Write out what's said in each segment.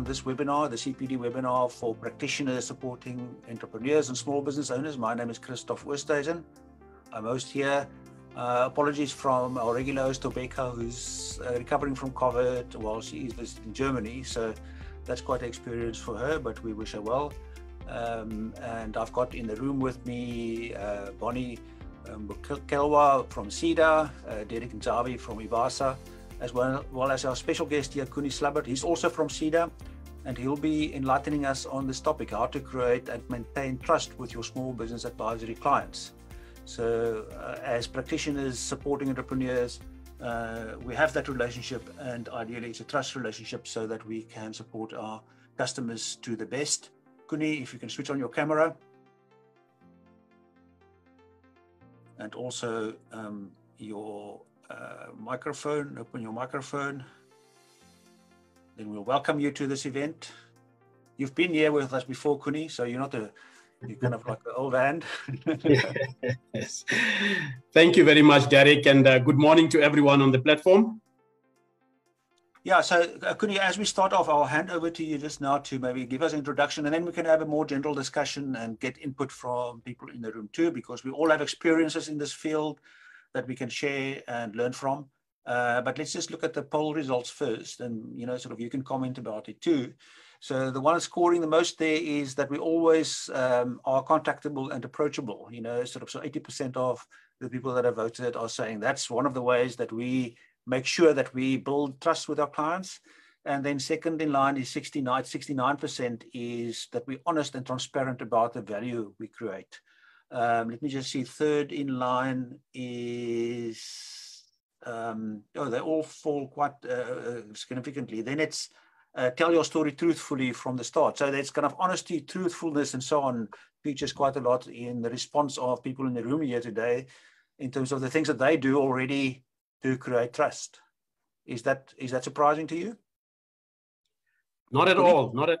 on this webinar, the CPD webinar for practitioners supporting entrepreneurs and small business owners. My name is Christoph Oosthuizen. I'm host here. Apologies from our regular host, Rebecca, who's recovering from COVID while she is visiting Germany. So that's quite an experience for her, but we wish her well. And I've got in the room with me Bonnie Kelwa from SEDA, Derek Nzavi from Ibasa, as well as our special guest here, Koenie Slabbert. He's also from SEDA, and he'll be enlightening us on this topic, how to create and maintain trust with your small business advisory clients. So as practitioners supporting entrepreneurs, we have that relationship, and ideally it's a trust relationship so that we can support our customers to the best. Koenie, if you can switch on your camera. And also your microphone, open your microphone. Then we'll welcome you to this event. You've been here with us before, Koenie, so you're kind of like an old hand. Yes. Thank you very much, Derek, and good morning to everyone on the platform. Yeah, so Koenie, as we start off, I'll hand over to you just now to maybe give us an introduction, and then we can have a more general discussion and get input from people in the room too, because we all have experiences in this field that we can share and learn from. But let's just look at the poll results first, and you can comment about it too. So the one scoring the most there is that we always are contactable and approachable. So 80% of the people that have voted are saying that's one of the ways that we make sure that we build trust with our clients. And then second in line is 69% is that we're honest and transparent about the value we create. Let me just see, third in line is, they all fall quite significantly. Then it's tell your story truthfully from the start. So there's kind of honesty, truthfulness, and so on features quite a lot in the response of people in the room here today in terms of the things that they do already to create trust. Is that surprising to you? Not at all. Not at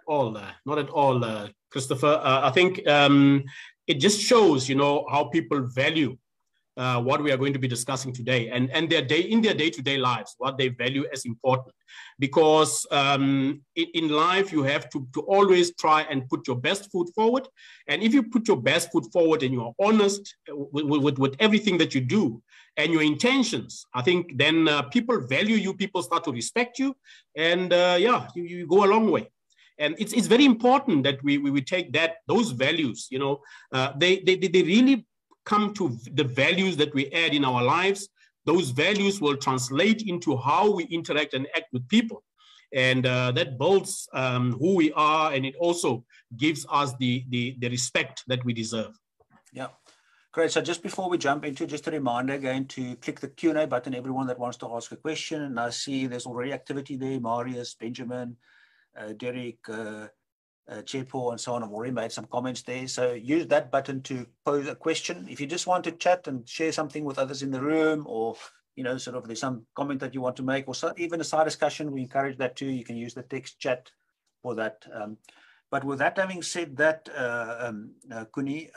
all, Christopher. I think it just shows, how people value what we are going to be discussing today, and in their day-to-day lives, what they value as important. Because in life, you have to always try and put your best foot forward. And if you put your best foot forward and you are honest with everything that you do and your intentions, I think then people value you, people start to respect you, and you go a long way. And it's very important that we take those values, they really come to the values that we add in our lives. Those values will translate into how we interact and act with people. And that builds who we are, and it also gives us the respect that we deserve. Yeah, great. So just before we jump into, just a reminder again to click the Q&A button, everyone that wants to ask a question. And I see there's already activity there. Marius, Benjamin, Derek, Chepo, and so on. I've already made some comments there. So use that button to pose a question. If you just want to chat and share something with others in the room, or there's some comment that you want to make, or even a side discussion, we encourage that too. You can use the text chat for that. But with that having said that, Koenie,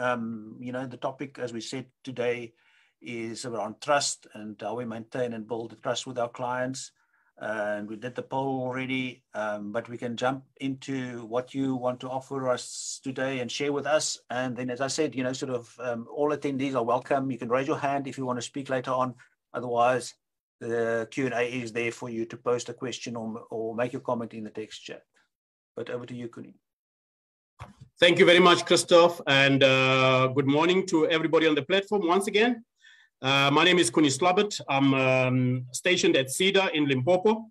the topic, as we said today, is around trust and how we maintain and build the trust with our clients. And we did the poll already, but we can jump into what you want to offer us today and share with us. And then, as I said, all attendees are welcome. You can raise your hand if you want to speak later on. Otherwise, the Q&A is there for you to post a question or make your comment in the text chat. But over to you, Koenie. Thank you very much, Christoph, and good morning to everybody on the platform once again. My name is Koenie Slabbert. I'm stationed at SEDA in Limpopo,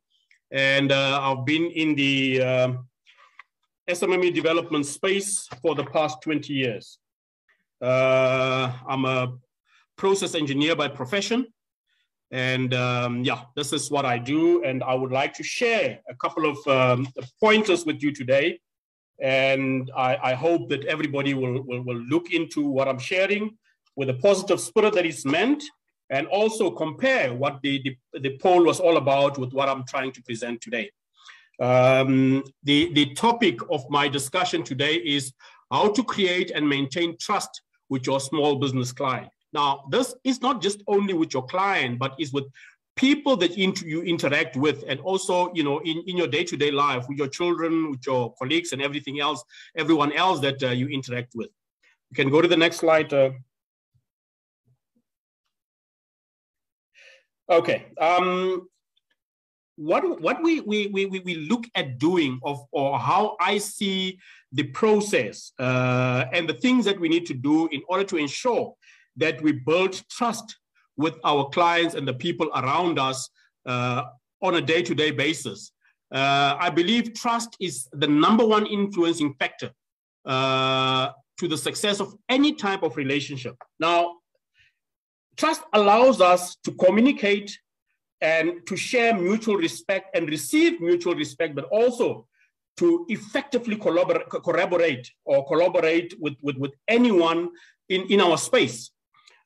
and I've been in the SMME development space for the past 20 years. I'm a process engineer by profession, and this is what I do, and I would like to share a couple of pointers with you today, and I hope that everybody will look into what I'm sharing with a positive spirit that is meant, and also compare what the poll was all about with what I'm trying to present today. The topic of my discussion today is how to create and maintain trust with your small business client. Now, this is not just only with your client, but is with people that you interact with, and also, you know, in your day-to-day life with your children, with your colleagues and everything else, everyone else that you interact with. You can go to the next slide. Okay. What we look at doing or how I see the process and the things that we need to do in order to ensure that we build trust with our clients and the people around us on a day-to-day basis. I believe trust is the #1 influencing factor to the success of any type of relationship. Now, trust allows us to communicate and to share mutual respect and receive mutual respect, but also to effectively collaborate with anyone in our space.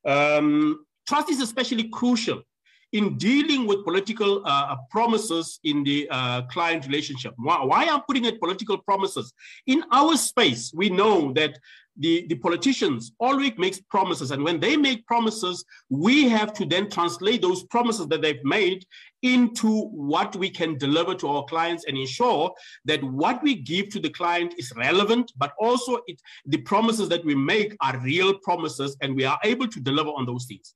Trust is especially crucial in dealing with political promises in the client relationship. Why I'm putting it political promises? In our space, we know that the politicians always make promises, and when they make promises, we have to then translate those promises that they've made into what we can deliver to our clients and ensure that what we give to the client is relevant, but also the promises that we make are real promises and we are able to deliver on those things.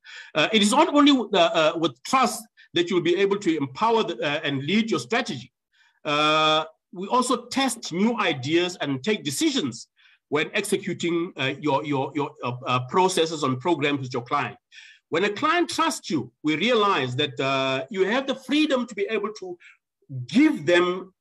It is not only with trust that you'll be able to empower and lead your strategy. We also test new ideas and take decisions when executing your processes and programs with your client. When a client trusts you, we realize that you have the freedom to be able to give them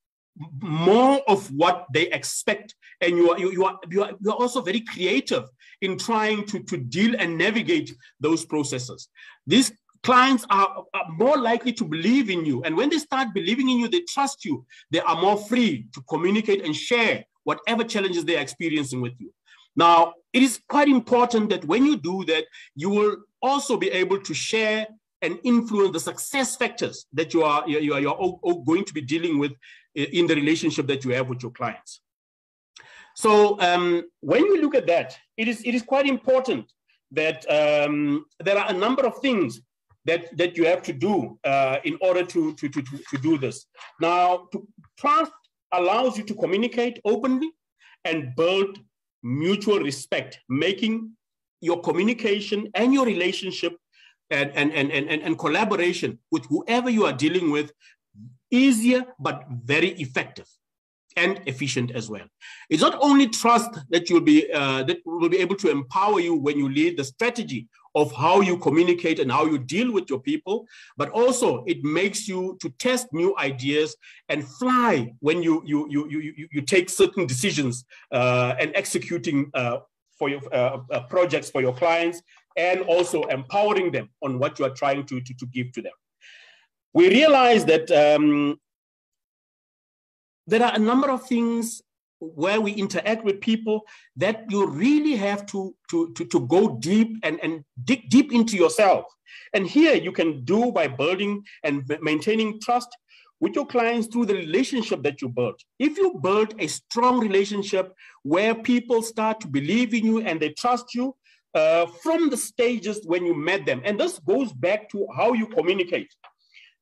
more of what they expect, and you are also very creative in trying to deal and navigate those processes. These clients are more likely to believe in you, and when they start believing in you, they trust you. They are more free to communicate and share whatever challenges they are experiencing with you. Now, it is quite important that when you do that, you will also be able to share and influence the success factors that you are going to be dealing with in the relationship that you have with your clients. So when you look at that, it is quite important that there are a number of things that you have to do in order to do this. Now, trust allows you to communicate openly and build mutual respect, making your communication and your relationship and collaboration with whoever you are dealing with easier, but very effective and efficient as well. It's not only trust that will be able to empower you when you lead the strategy of how you communicate and how you deal with your people, but also it makes you to test new ideas and fly when you take certain decisions and executing for your projects for your clients, and also empowering them on what you are trying to give to them. We realize that there are a number of things where we interact with people that you really have to go deep and dig deep into yourself. And here you can do by building and maintaining trust with your clients through the relationship that you build. If you build a strong relationship where people start to believe in you and they trust you from the stages when you met them, and this goes back to how you communicate,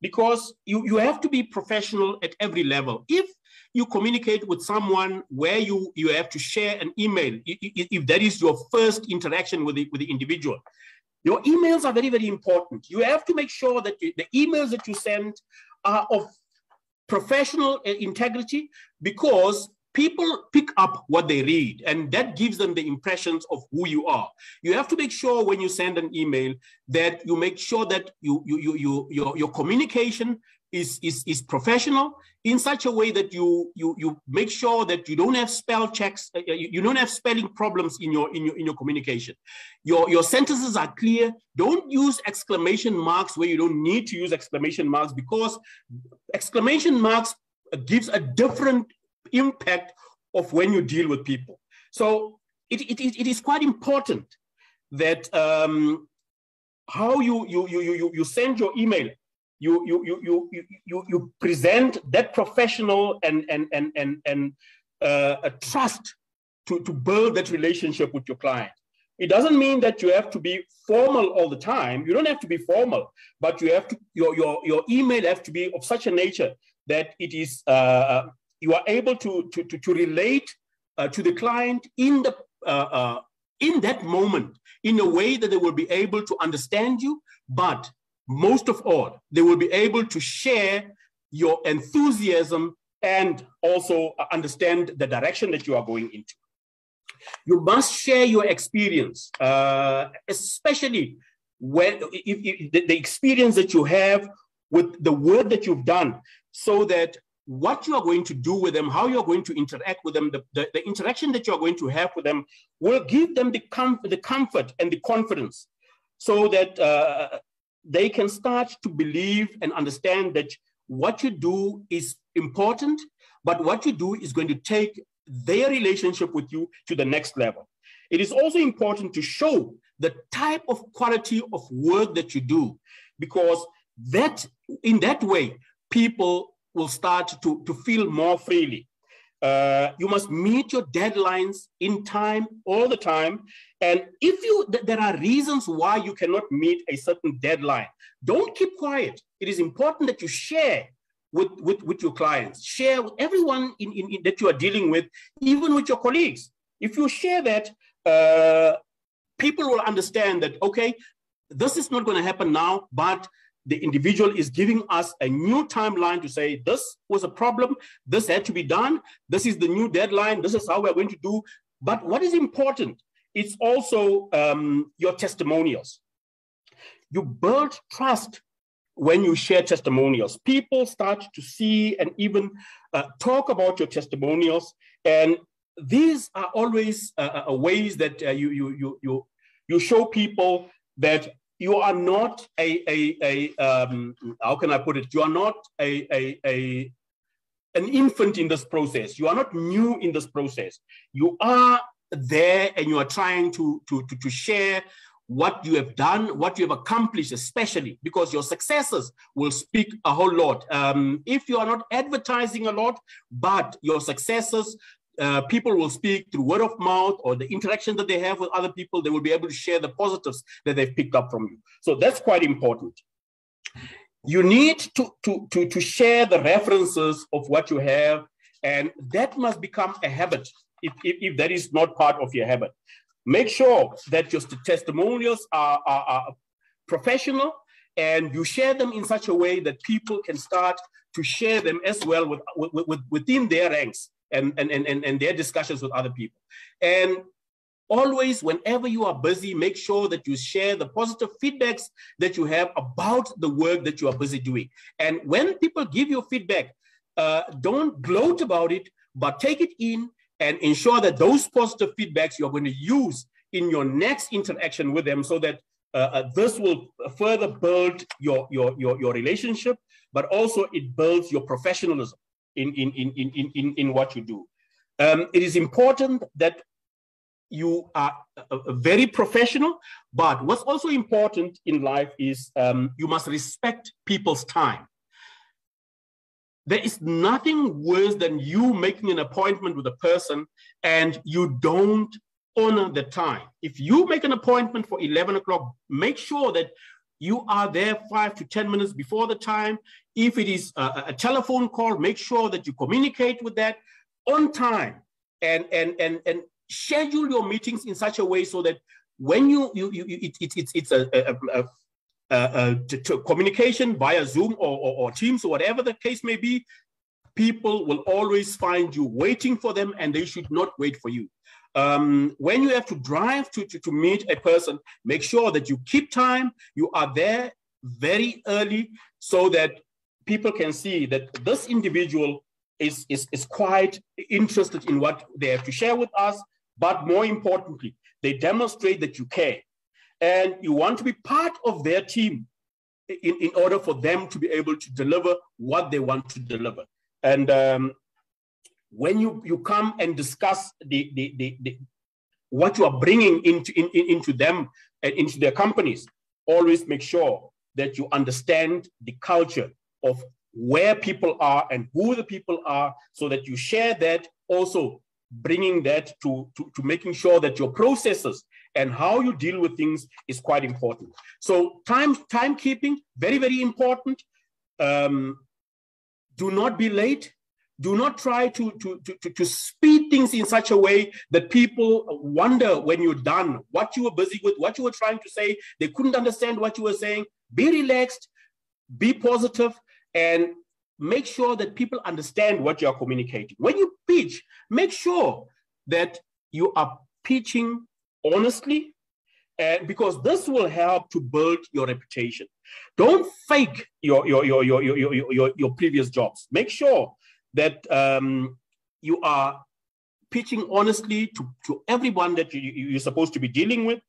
because you have to be professional at every level. If you communicate with someone where you have to share an email, if that is your first interaction with the individual, your emails are very, very important. You have to make sure that the emails that you send are of professional integrity, because people pick up what they read, and that gives them the impressions of who you are. You have to make sure when you send an email that you make sure that your communication is professional in such a way that you make sure that you don't have spell checks, you don't have spelling problems in your communication. Your sentences are clear. Don't use exclamation marks where you don't need to use exclamation marks, because exclamation marks gives a different impact of when you deal with people. So it is quite important that how you send your email, you present that professional and a trust to build that relationship with your client. It doesn't mean that you have to be formal all the time. You don't have to be formal, but you have to, your email has to be of such a nature that it is, you are able to relate to the client in that moment in a way that they will be able to understand you, but most of all, they will be able to share your enthusiasm and also understand the direction that you are going into. You must share your experience, especially when the experience that you have with the work that you've done, so that what you are going to do with them, how you're going to interact with them, the interaction that you're going to have with them will give them the comfort and the confidence, so that they can start to believe and understand that what you do is important, but what you do is going to take their relationship with you to the next level. It is also important to show the type of quality of work that you do, because that in that way, people will start to feel more freely. You must meet your deadlines in time, all the time. And if there are reasons why you cannot meet a certain deadline, don't keep quiet. It is important that you share with your clients, share with everyone that you are dealing with, even with your colleagues. If you share that, people will understand that, okay, this is not going to happen now, but the individual is giving us a new timeline to say, this was a problem, this had to be done, this is the new deadline, this is how we're going to do. But what is important, it's also your testimonials. You build trust when you share testimonials. People start to see and even talk about your testimonials. And these are always ways that you show people that you are not how can I put it? You are not an infant in this process. You are not new in this process. You are there and you are trying to share what you have done, what you have accomplished, especially because your successes will speak a whole lot. If you are not advertising a lot, but your successes, people will speak through word of mouth or the interaction that they have with other people. They will be able to share the positives that they've picked up from you. So that's quite important. You need to share the references of what you have, and that must become a habit if that is not part of your habit. Make sure that your testimonials are professional, and you share them in such a way that people can start to share them as well within their ranks and their discussions with other people. And always, whenever you are busy, make sure that you share the positive feedbacks that you have about the work that you are busy doing. And when people give you feedback, don't gloat about it, but take it in and ensure that those positive feedbacks you're going to use in your next interaction with them, so that this will further build your relationship, but also it builds your professionalism in what you do. It is important that you are very professional, but what's also important in life is you must respect people's time. There is nothing worse than you making an appointment with a person and you don't honor the time. If you make an appointment for 11 o'clock, make sure that you are there 5 to 10 minutes before the time. If it is a telephone call, make sure that you communicate with that on time, and schedule your meetings in such a way so that when it's communication via Zoom or Teams or whatever the case may be, people will always find you waiting for them, and they should not wait for you. When you have to drive to meet a person, make sure that you keep time, you are there very early, so that people can see that this individual is quite interested in what they have to share with us, but more importantly, they demonstrate that you care. And you want to be part of their team in order for them to be able to deliver what they want to deliver. And when you come and discuss what you are bringing into them and into their companies, always make sure that you understand the culture of where people are and who the people are, so that you share that, also bringing that to making sure that your processes and how you deal with things is quite important. So timekeeping, very, very important. Do not be late. Do not try to speed things in such a way that people wonder when you're done, what you were busy with, what you were trying to say. They couldn't understand what you were saying. Be relaxed, be positive, and make sure that people understand what you are communicating. When you pitch, make sure that you are pitching honestly, and because this will help to build your reputation. Don't fake your previous jobs. Make sure that you are pitching honestly to everyone that you're supposed to be dealing with.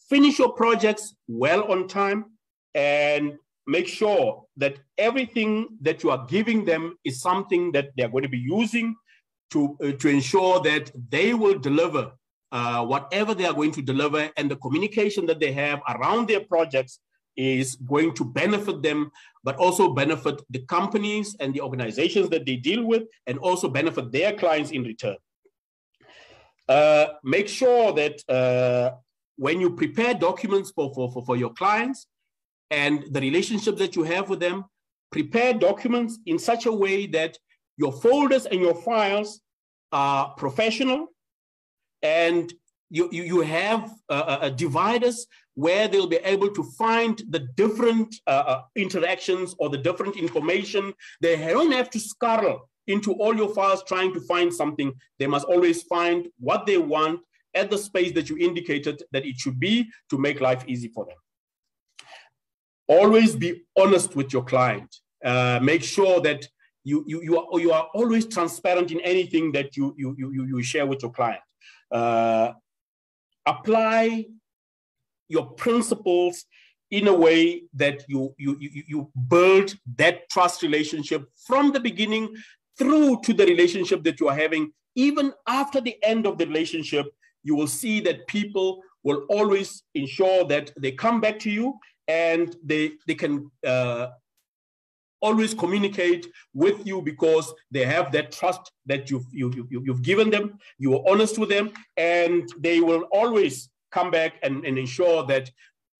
Finish your projects well on time, and make sure that everything that you are giving them is something that they're going to be using to ensure that they will deliver whatever they are going to deliver, and the communication that they have around their projects is going to benefit them, but also benefit the companies and the organizations that they deal with, and also benefit their clients in return. Make sure that when you prepare documents for your clients and the relationship that you have with them, prepare documents in such a way that your folders and your files are professional, and you have dividers where they'll be able to find the different interactions or the different information. They don't have to scuttle into all your files trying to find something. They must always find what they want at the space that you indicated that it should be to make life easy for them. Always be honest with your client. Make sure that you are always transparent in anything that you share with your client. Apply your principles in a way that you build that trust relationship from the beginning through to the relationship that you are having. Even after the end of the relationship, you will see that people will always ensure that they come back to you, and they can always communicate with you because they have that trust that you've given them. You are honest with them, and they will always come back and ensure that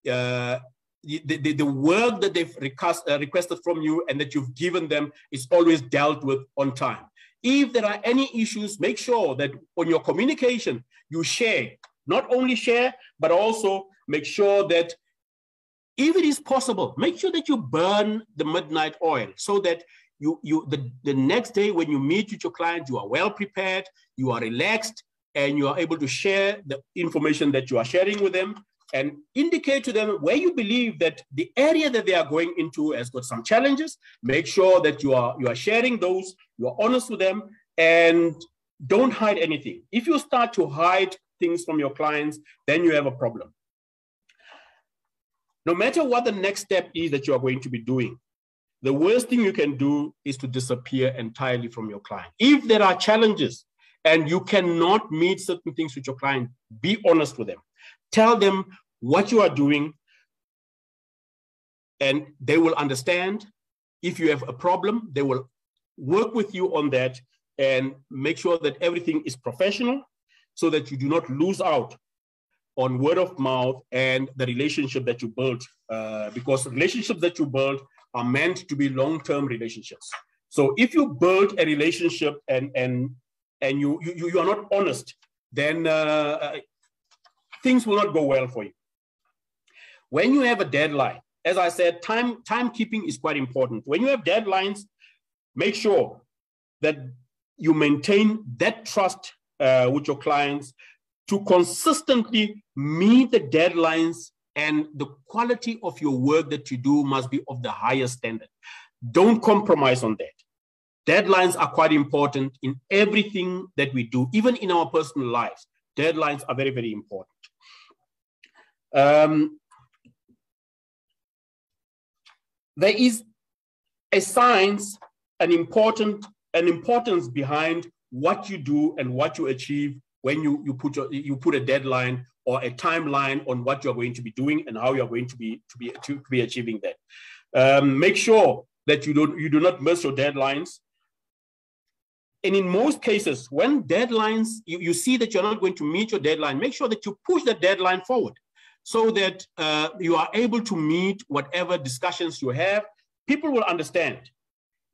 the work that they've requested from you and that you've given them is always dealt with on time. If there are any issues, make sure that on your communication, you share, not only share, but also make sure that if it is possible, make sure that you burn the midnight oil so that the next day when you meet with your client, you are well prepared, you are relaxed, and you are able to share the information that you are sharing with them, and indicate to them where you believe that the area that they are going into has got some challenges. Make sure that you are sharing those, you are honest with them, and don't hide anything. If you start to hide things from your clients, then you have a problem. No matter what the next step is that you are going to be doing, the worst thing you can do is to disappear entirely from your client. If there are challenges and you cannot meet certain things with your client, be honest with them. Tell them what you are doing, and they will understand. If you have a problem, they will work with you on that and make sure that everything is professional so that you do not lose out on word of mouth and the relationship that you build, because relationships that you build are meant to be long-term relationships. So if you build a relationship and you are not honest, then things will not go well for you. When you have a deadline, as I said, timekeeping is quite important. When you have deadlines, make sure that you maintain that trust with your clients to consistently meet the deadlines, and the quality of your work that you do must be of the highest standard. Don't compromise on that. Deadlines are quite important in everything that we do, even in our personal lives. Deadlines are very, very important. There is a science, an importance behind what you do and what you achieve when you put a deadline or a timeline on what you're going to be doing and how you're going to be achieving that. Make sure that you do not miss your deadlines. And in most cases, when deadlines, you see that you're not going to meet your deadline, make sure that you push the deadline forward so that you are able to meet whatever discussions you have. People will understand.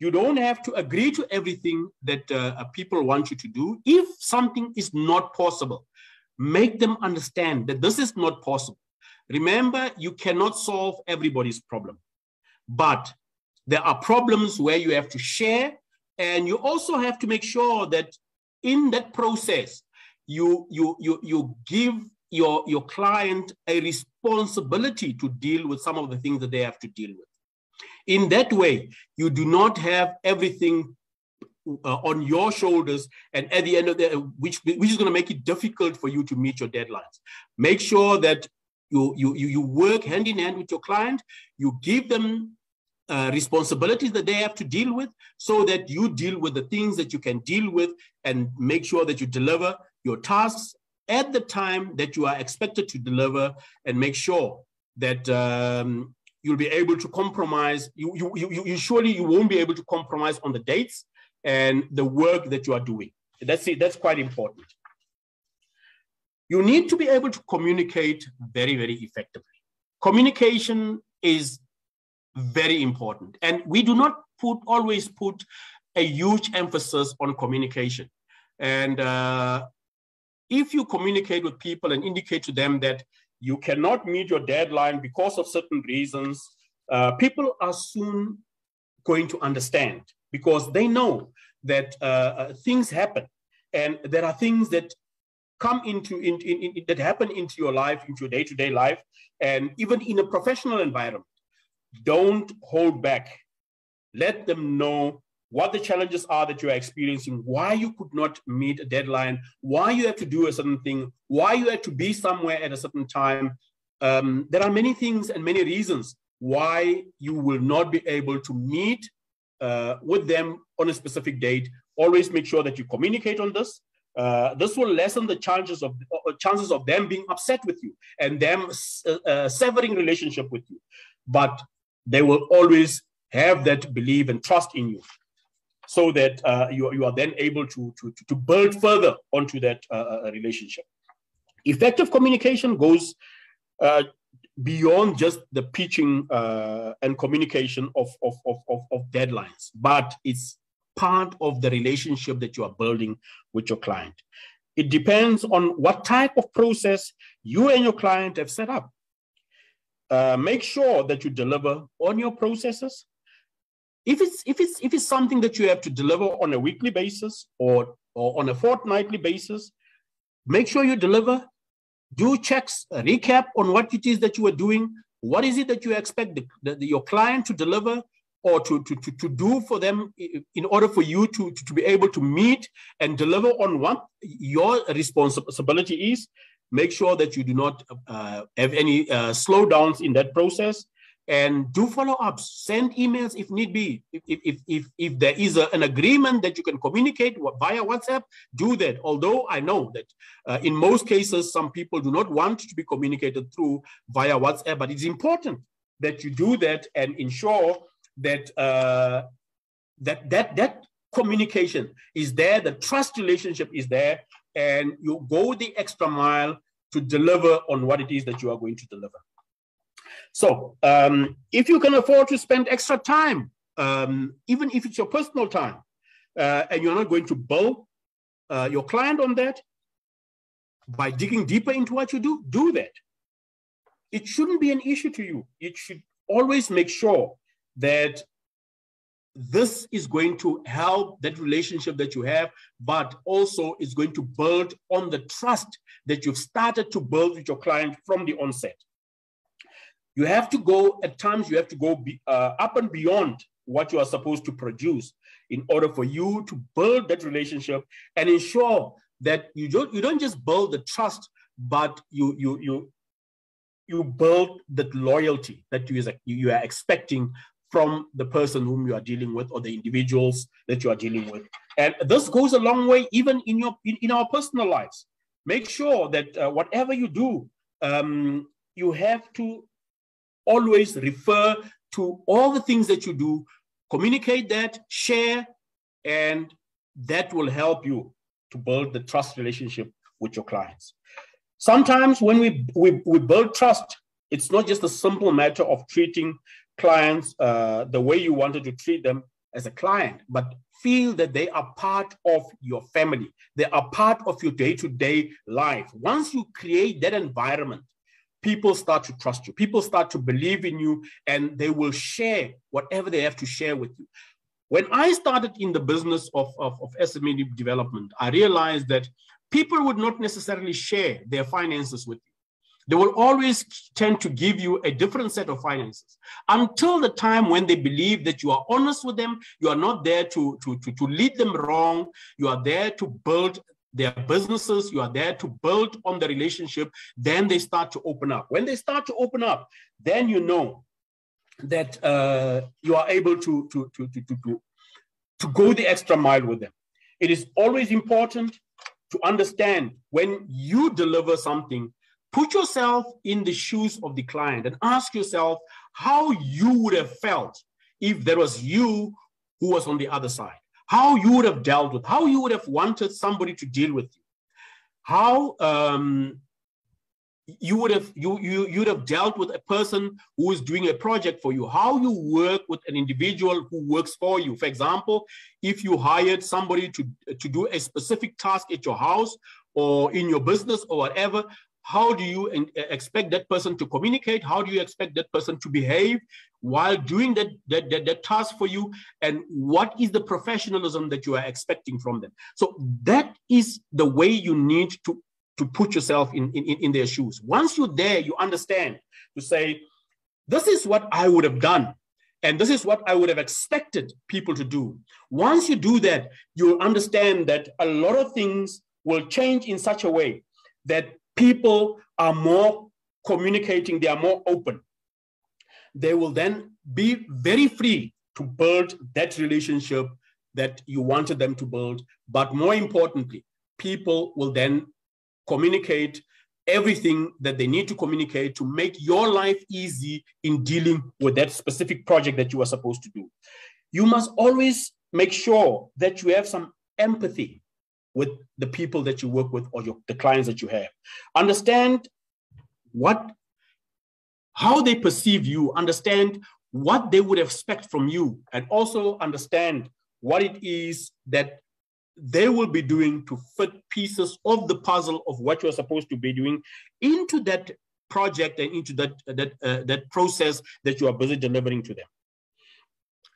You don't have to agree to everything that people want you to do. If something is not possible, make them understand that this is not possible. Remember, you cannot solve everybody's problem, but there are problems where you have to share, and you also have to make sure that in that process, you give your client a responsibility to deal with some of the things that they have to deal with. In that way, you do not have everything on your shoulders, and at the end of the which is going to make it difficult for you to meet your deadlines. Make sure that you work hand in hand with your client. You give them responsibilities that they have to deal with, so that you deal with the things that you can deal with, and make sure that you deliver your tasks at the time that you are expected to deliver, and make sure that you'll be able to compromise. You won't be able to compromise on the dates and the work that you are doing. That's it. That's quite important. You need to be able to communicate very, very effectively. Communication is very important, and we do not always put a huge emphasis on communication. And if you communicate with people and indicate to them that you cannot meet your deadline because of certain reasons, people are soon going to understand, because they know that things happen, and there are things that come that happen into your life, into your day-to-day life, and even in a professional environment. Don't hold back. Let them know what the challenges are that you are experiencing, why you could not meet a deadline, why you have to do a certain thing, why you have to be somewhere at a certain time. There are many things and many reasons why you will not be able to meet with them on a specific date. Always make sure that you communicate on this. This will lessen the chances of them being upset with you and them severing relationship with you. But they will always have that belief and trust in you, so that you are then able to build further onto that relationship. Effective communication goes beyond just the pitching and communication of deadlines, but it's part of the relationship that you are building with your client. It depends on what type of process you and your client have set up. Make sure that you deliver on your processes. If it's something that you have to deliver on a weekly basis or on a fortnightly basis, make sure you deliver. Do checks, a recap on what it is that you are doing. What is it that you expect your client to deliver or to do for them in order for you to be able to meet and deliver on what your responsibility is. Make sure that you do not have any slowdowns in that process, and do follow-ups. Send emails if need be. If there is an agreement that you can communicate via WhatsApp, do that. Although I know that in most cases, some people do not want to be communicated through via WhatsApp, but it's important that you do that and ensure that that communication is there, the trust relationship is there, and you go the extra mile to deliver on what it is that you are going to deliver. So if you can afford to spend extra time, even if it's your personal time, and you're not going to bill your client on that, by digging deeper into what you do that. It shouldn't be an issue to you. It should always make sure that this is going to help that relationship that you have, but also is going to build on the trust that you've started to build with your client from the onset. You have to go, at times you have to go up and beyond what you are supposed to produce in order for you to build that relationship and ensure that you don't just build the trust, but you build that loyalty that you are expecting from the person whom you are dealing with or the individuals that you are dealing with. And this goes a long way even in our personal lives. Make sure that whatever you do, you have to always refer to all the things that you do, communicate that, share, and that will help you to build the trust relationship with your clients. Sometimes when we build trust, it's not just a simple matter of treating clients the way you wanted to treat them as a client, but feel that they are part of your family. They are part of your day-to-day life. Once you create that environment, people start to trust you. People start to believe in you, and they will share whatever they have to share with you. When I started in the business of SME development, I realized that people would not necessarily share their finances with you. They will always tend to give you a different set of finances until the time when they believe that you are honest with them. You are not there to lead them wrong. You are there to build their businesses. You are there to build on the relationship. Then they start to open up. When they start to open up, then you know that you are able to go the extra mile with them. It is always important to understand when you deliver something, put yourself in the shoes of the client and ask yourself how you would have felt if there was you who was on the other side, how you would have dealt with, how you would have wanted somebody to deal with you, how you would have dealt with a person who is doing a project for you, how you work with an individual who works for you. For example, if you hired somebody to do a specific task at your house or in your business or whatever, how do you expect that person to communicate? How do you expect that person to behave while doing that task for you? And what is the professionalism that you are expecting from them? So that is the way you need to put yourself in their shoes. Once you're there, you understand to say, this is what I would have done, and this is what I would have expected people to do. Once you do that, you'll understand that a lot of things will change in such a way that people are more communicating, they are more open. They will then be very free to build that relationship that you wanted them to build. But more importantly, people will then communicate everything that they need to communicate to make your life easy in dealing with that specific project that you are supposed to do. You must always make sure that you have some empathy with the people that you work with or the clients that you have. Understand how they perceive you, understand what they would expect from you, and also understand what it is that they will be doing to fit pieces of the puzzle of what you're supposed to be doing into that project and into that process that you are busy delivering to them,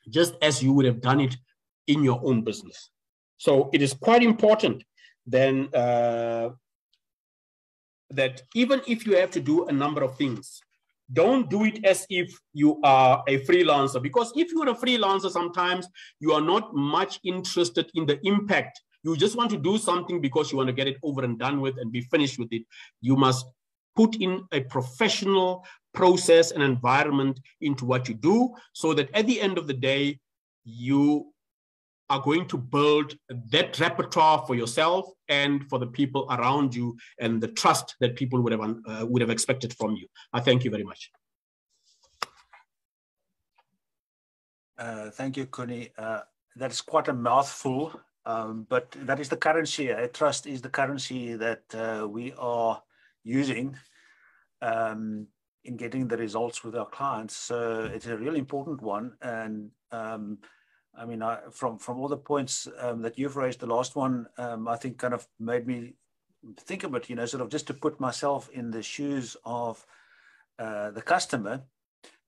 just as you would have done it in your own business. So it is quite important then that even if you have to do a number of things, don't do it as if you are a freelancer, because if you're a freelancer, sometimes you are not much interested in the impact. You just want to do something because you want to get it over and done with and be finished with it. You must put in a professional process and environment into what you do so that at the end of the day, you are going to build that repertoire for yourself and for the people around you and the trust that people would have expected from you. I thank you very much. Thank you, Koenie. That's quite a mouthful, but that is the currency. Trust is the currency that we are using in getting the results with our clients. So it's a really important one. And I mean, from all the points that you've raised, the last one, I think kind of made me think of it, sort of just to put myself in the shoes of the customer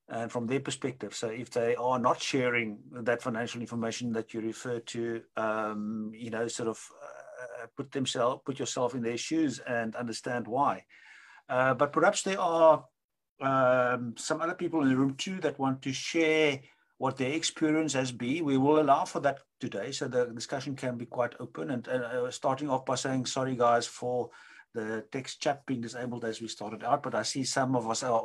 and from their perspective. So if they are not sharing that financial information that you refer to, sort of put yourself in their shoes and understand why. But perhaps there are some other people in the room too that want to share what their experience has been. We will allow for that today, so the discussion can be quite open. And starting off by saying sorry, guys, for the text chat being disabled as we started out, but I see some of us are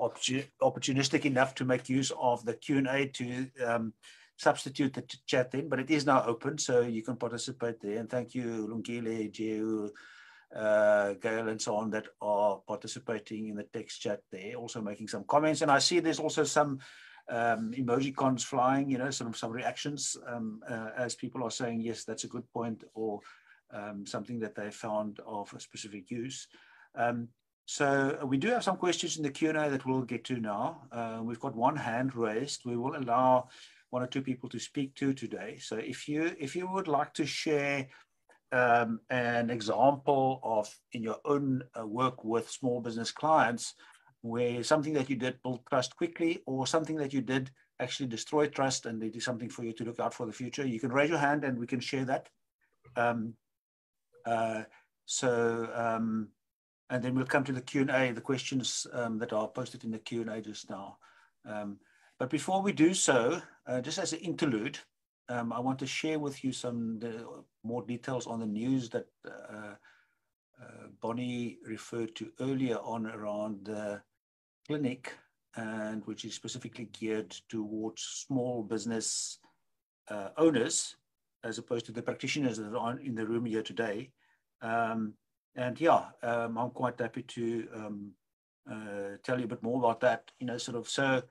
opportunistic enough to make use of the Q&A to substitute the chat in, but it is now open, so you can participate there. And thank you, Lungile, Jehu, Gail, and so on that are participating in the text chat there, also making some comments. And I see there's also some emojicons flying, you know, some reactions as people are saying, yes, that's a good point, or something that they found of a specific use. So we do have some questions in the Q&A that we'll get to now. We've got one hand raised. We will allow one or two people to speak to today. So if you would like to share an example of in your own work with small business clients, where something that you did build trust quickly, or something that you did actually destroy trust and it is something for you to look out for the future, you can raise your hand and we can share that. And then we'll come to the Q&A, the questions that are posted in the Q&A just now. But before we do so, just as an interlude, I want to share with you some more details on the news that Bonnie referred to earlier on around the clinic, and which is specifically geared towards small business owners, as opposed to the practitioners that are in the room here today. And yeah, I'm quite happy to tell you a bit more about that, you know, sort of. So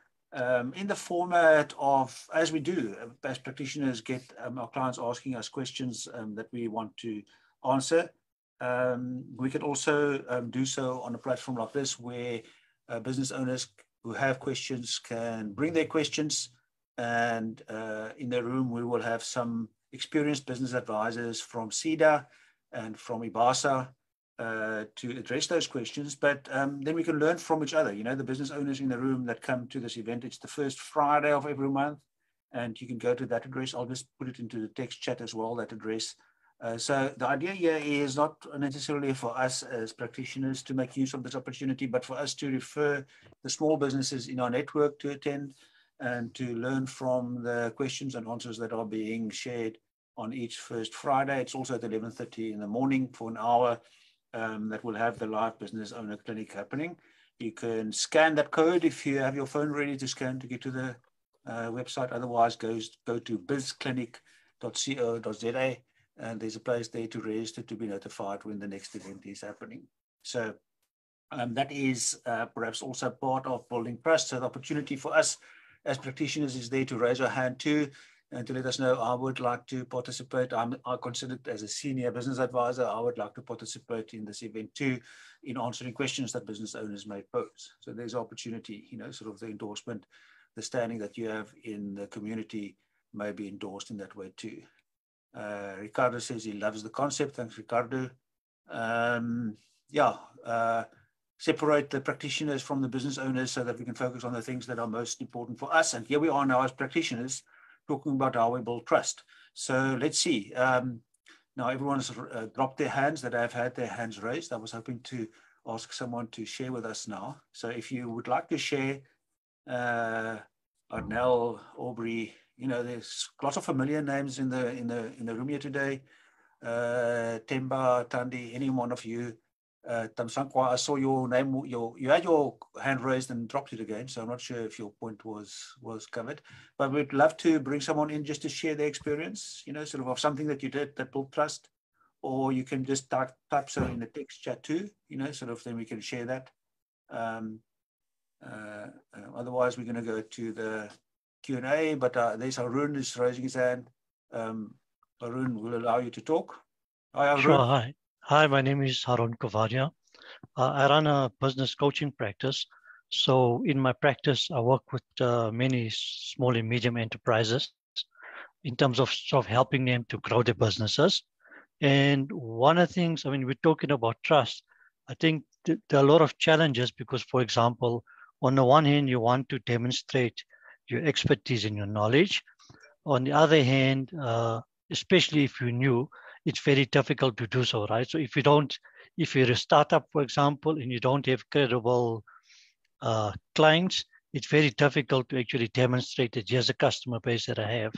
in the format of, as we do, as practitioners get our clients asking us questions that we want to answer, we can also do so on a platform like this, where business owners who have questions can bring their questions, and in the room we will have some experienced business advisors from SEDA and from IBASA to address those questions. But then we can learn from each other. You know, the business owners in the room that come to this event, it's the first Friday of every month, and you can go to that address. I'll just put it into the text chat as well, that address. So the idea here is not necessarily for us as practitioners to make use of this opportunity, but for us to refer the small businesses in our network to attend and to learn from the questions and answers that are being shared on each first Friday. It's also at 11:30 in the morning for an hour that will have the live business owner clinic happening. You can scan that code if you have your phone ready to scan to get to the website. Otherwise, go to bizclinic.co.za, and there's a place there to register to be notified when the next event is happening. So that is perhaps also part of building trust. So the opportunity for us as practitioners is there to raise our hand too, and to let us know, I would like to participate. I'm considered as a senior business advisor. I would like to participate in this event too, in answering questions that business owners may pose. So there's opportunity, you know, sort of the endorsement, the standing that you have in the community may be endorsed in that way too. Ricardo says he loves the concept. Thanks, Ricardo. Separate the practitioners from the business owners so that we can focus on the things that are most important for us. And here we are now as practitioners talking about how we build trust. So let's see. Now everyone's dropped their hands that have had their hands raised. I was hoping to ask someone to share with us now. So if you would like to share, Arnell, Aubrey, you know, there's lots of familiar names in the room here today. Temba, Tandi, any one of you. Tamsankwa, I saw your name. You had your hand raised and dropped it again, so I'm not sure if your point was covered. But we'd love to bring someone in just to share their experience, you know, sort of something that you did that built trust, or you can just type so in the text chat too, you know, sort of, then we can share that. Otherwise, we're going to go to the Q&A, but there's Arun is raising his hand. Arun will allow you to talk. Hi, Arun. Sure, hi, my name is Harun Kovadia. I run a business coaching practice. So in my practice, I work with many small and medium enterprises in terms of helping them to grow their businesses. And one of the things, I mean, we're talking about trust. I think there are a lot of challenges because, for example, on the one hand, you want to demonstrate your expertise and your knowledge. On the other hand, especially if you're new, it's very difficult to do so, right? So if you're a startup, for example, and you don't have credible clients, it's very difficult to actually demonstrate that here's a customer base that I have.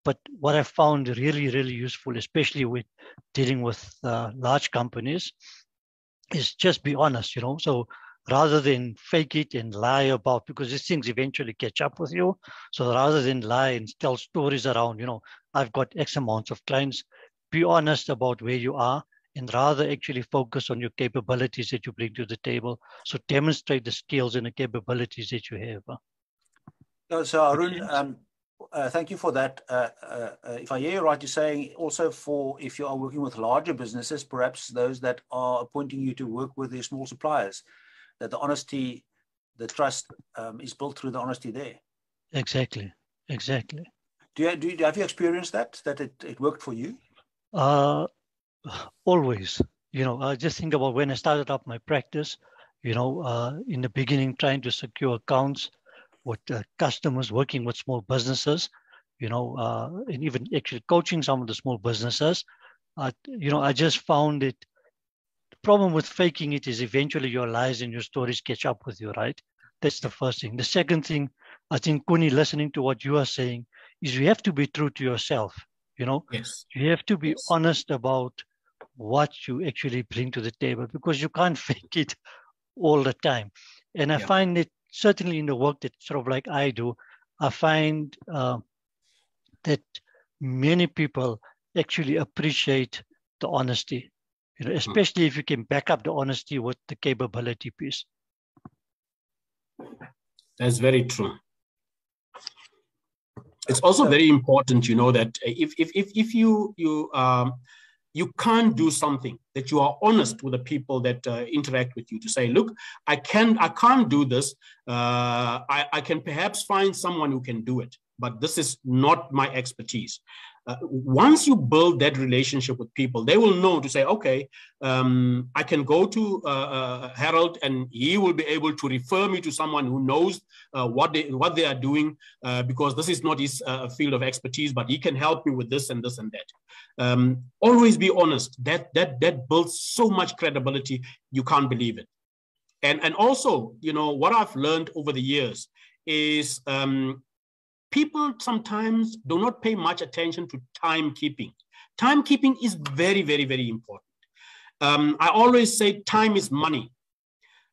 But what I found really, really useful, especially with dealing with large companies, is just be honest, you know? So rather than fake it and lie about, because these things eventually catch up with you. So rather than lie and tell stories around, you know, I've got X amounts of clients, be honest about where you are and rather actually focus on your capabilities that you bring to the table. So demonstrate the skills and the capabilities that you have. So Arun, thank you for that. If I hear you right, you're saying also for if you are working with larger businesses, perhaps those that are appointing you to work with their small suppliers, that the honesty, the trust is built through the honesty there. Exactly. Have you experienced that it worked for you? Always. I just think about when I started up my practice, in the beginning, trying to secure accounts with customers, working with small businesses, and even actually coaching some of the small businesses. I just found it. The problem with faking it is eventually your lies and your stories catch up with you, right? That's the first thing. The second thing, I think, Koenie, listening to what you are saying, is you have to be true to yourself. Yes. You have to be honest about what you actually bring to the table, because you can't fake it all the time. And I find it certainly in the work that sort of like I do, I find that many people actually appreciate the honesty, especially if you can back up the honesty with the capability piece. That's very true. It's also very important, that if you can't do something, that you are honest with the people that interact with you, to say, look, I can't do this. I can perhaps find someone who can do it, but this is not my expertise. Once you build that relationship with people, they will know to say, okay, I can go to Harold and he will be able to refer me to someone who knows what they are doing, because this is not his field of expertise, but he can help me with this and this and that. Always be honest. That builds so much credibility, you can't believe it. And also, what I've learned over the years is people sometimes do not pay much attention to timekeeping. Timekeeping is very, very, very important. I always say time is money.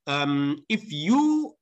If you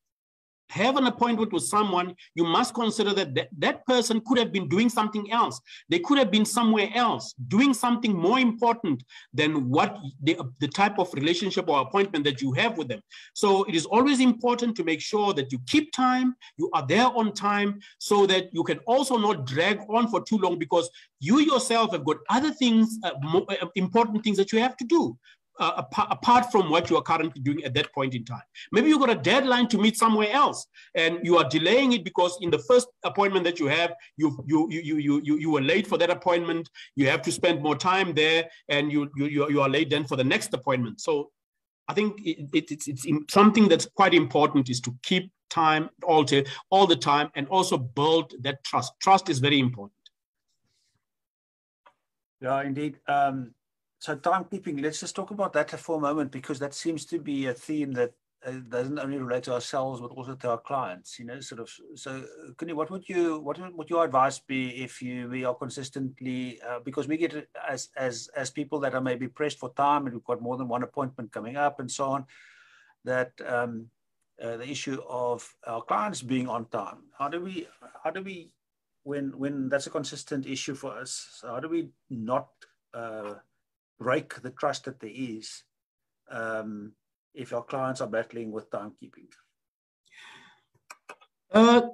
have an appointment with someone, you must consider that person could have been doing something else. They could have been somewhere else, doing something more important than what the type of relationship or appointment that you have with them. So it is always important to make sure that you keep time, you are there on time, so that you can also not drag on for too long, because you yourself have got other things, more important things that you have to do. Apart from what you are currently doing at that point in time. Maybe you've got a deadline to meet somewhere else and you are delaying it because in the first appointment that you have, you were late for that appointment. You have to spend more time there and you are late then for the next appointment. So I think it's something that's quite important, is to keep time all the time and also build that trust. Trust is very important. Yeah, indeed. So timekeeping, let's just talk about that for a moment, because that seems to be a theme that doesn't only relate to ourselves, but also to our clients, So, Koenie, what would your advice be if we are consistently, because we get as people that are maybe pressed for time and we've got more than one appointment coming up and so on, that the issue of our clients being on time, how do we, when that's a consistent issue for us, so how do we not break the trust that there is if our clients are battling with timekeeping?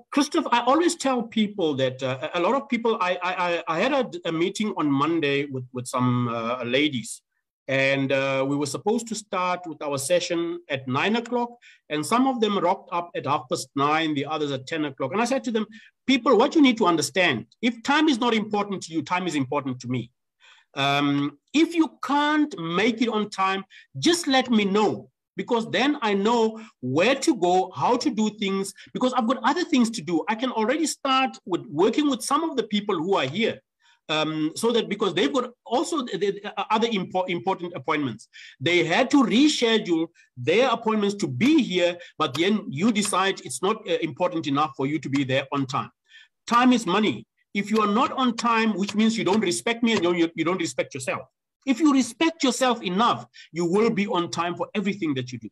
Christoph, I always tell people that a lot of people, I had a meeting on Monday with some ladies, and we were supposed to start with our session at 9 o'clock, and some of them rocked up at 9:30, the others at 10 o'clock. And I said to them, people, what you need to understand, if time is not important to you, time is important to me. If you can't make it on time, just let me know, because then I know where to go, how to do things, because I've got other things to do. I can already start with working with some of the people who are here, so that because they've got also other important appointments. They had to reschedule their appointments to be here, but then you decide it's not important enough for you to be there on time. Time is money. If you are not on time, which means you don't respect me and you don't respect yourself. If you respect yourself enough, you will be on time for everything that you do.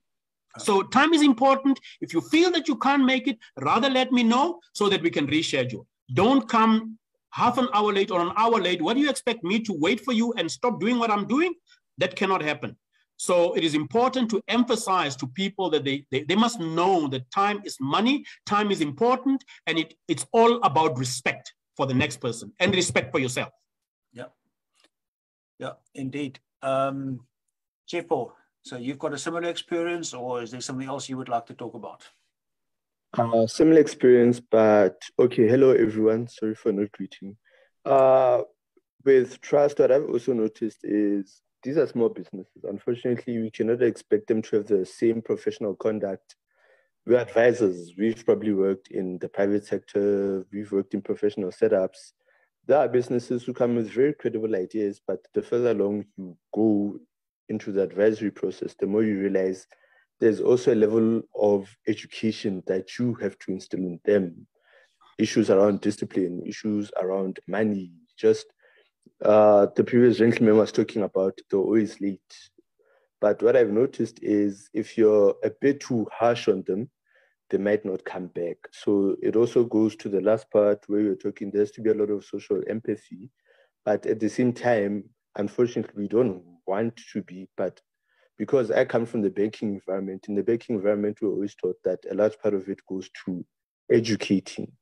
So time is important. If you feel that you can't make it, rather let me know so that we can reschedule. Don't come half an hour late or an hour late. What do you expect me to wait for you and stop doing what I'm doing? That cannot happen. So it is important to emphasize to people that they must know that time is money, time is important, and it's all about respect for the next person and respect for yourself. Yeah, indeed. Chepo, so you've got a similar experience, or is there something else you would like to talk about? Similar experience, but okay. Hello, everyone. Sorry for not greeting. With trust, what I've also noticed is these are small businesses. Unfortunately, we cannot expect them to have the same professional conduct. We're advisors. We've probably worked in the private sector. We've worked in professional setups. There are businesses who come with very credible ideas, but the further along you go into the advisory process, the more you realize there's also a level of education that you have to instill in them. Issues around discipline, issues around money. Just the previous gentleman was talking about they're always late. But what I've noticed is if you're a bit too harsh on them, they might not come back. So it also goes to the last part where you're talking, there has to be a lot of social empathy. But at the same time, unfortunately, we don't want to be. But because I come from the banking environment, in the banking environment, we're always taught that a large part of it goes to educating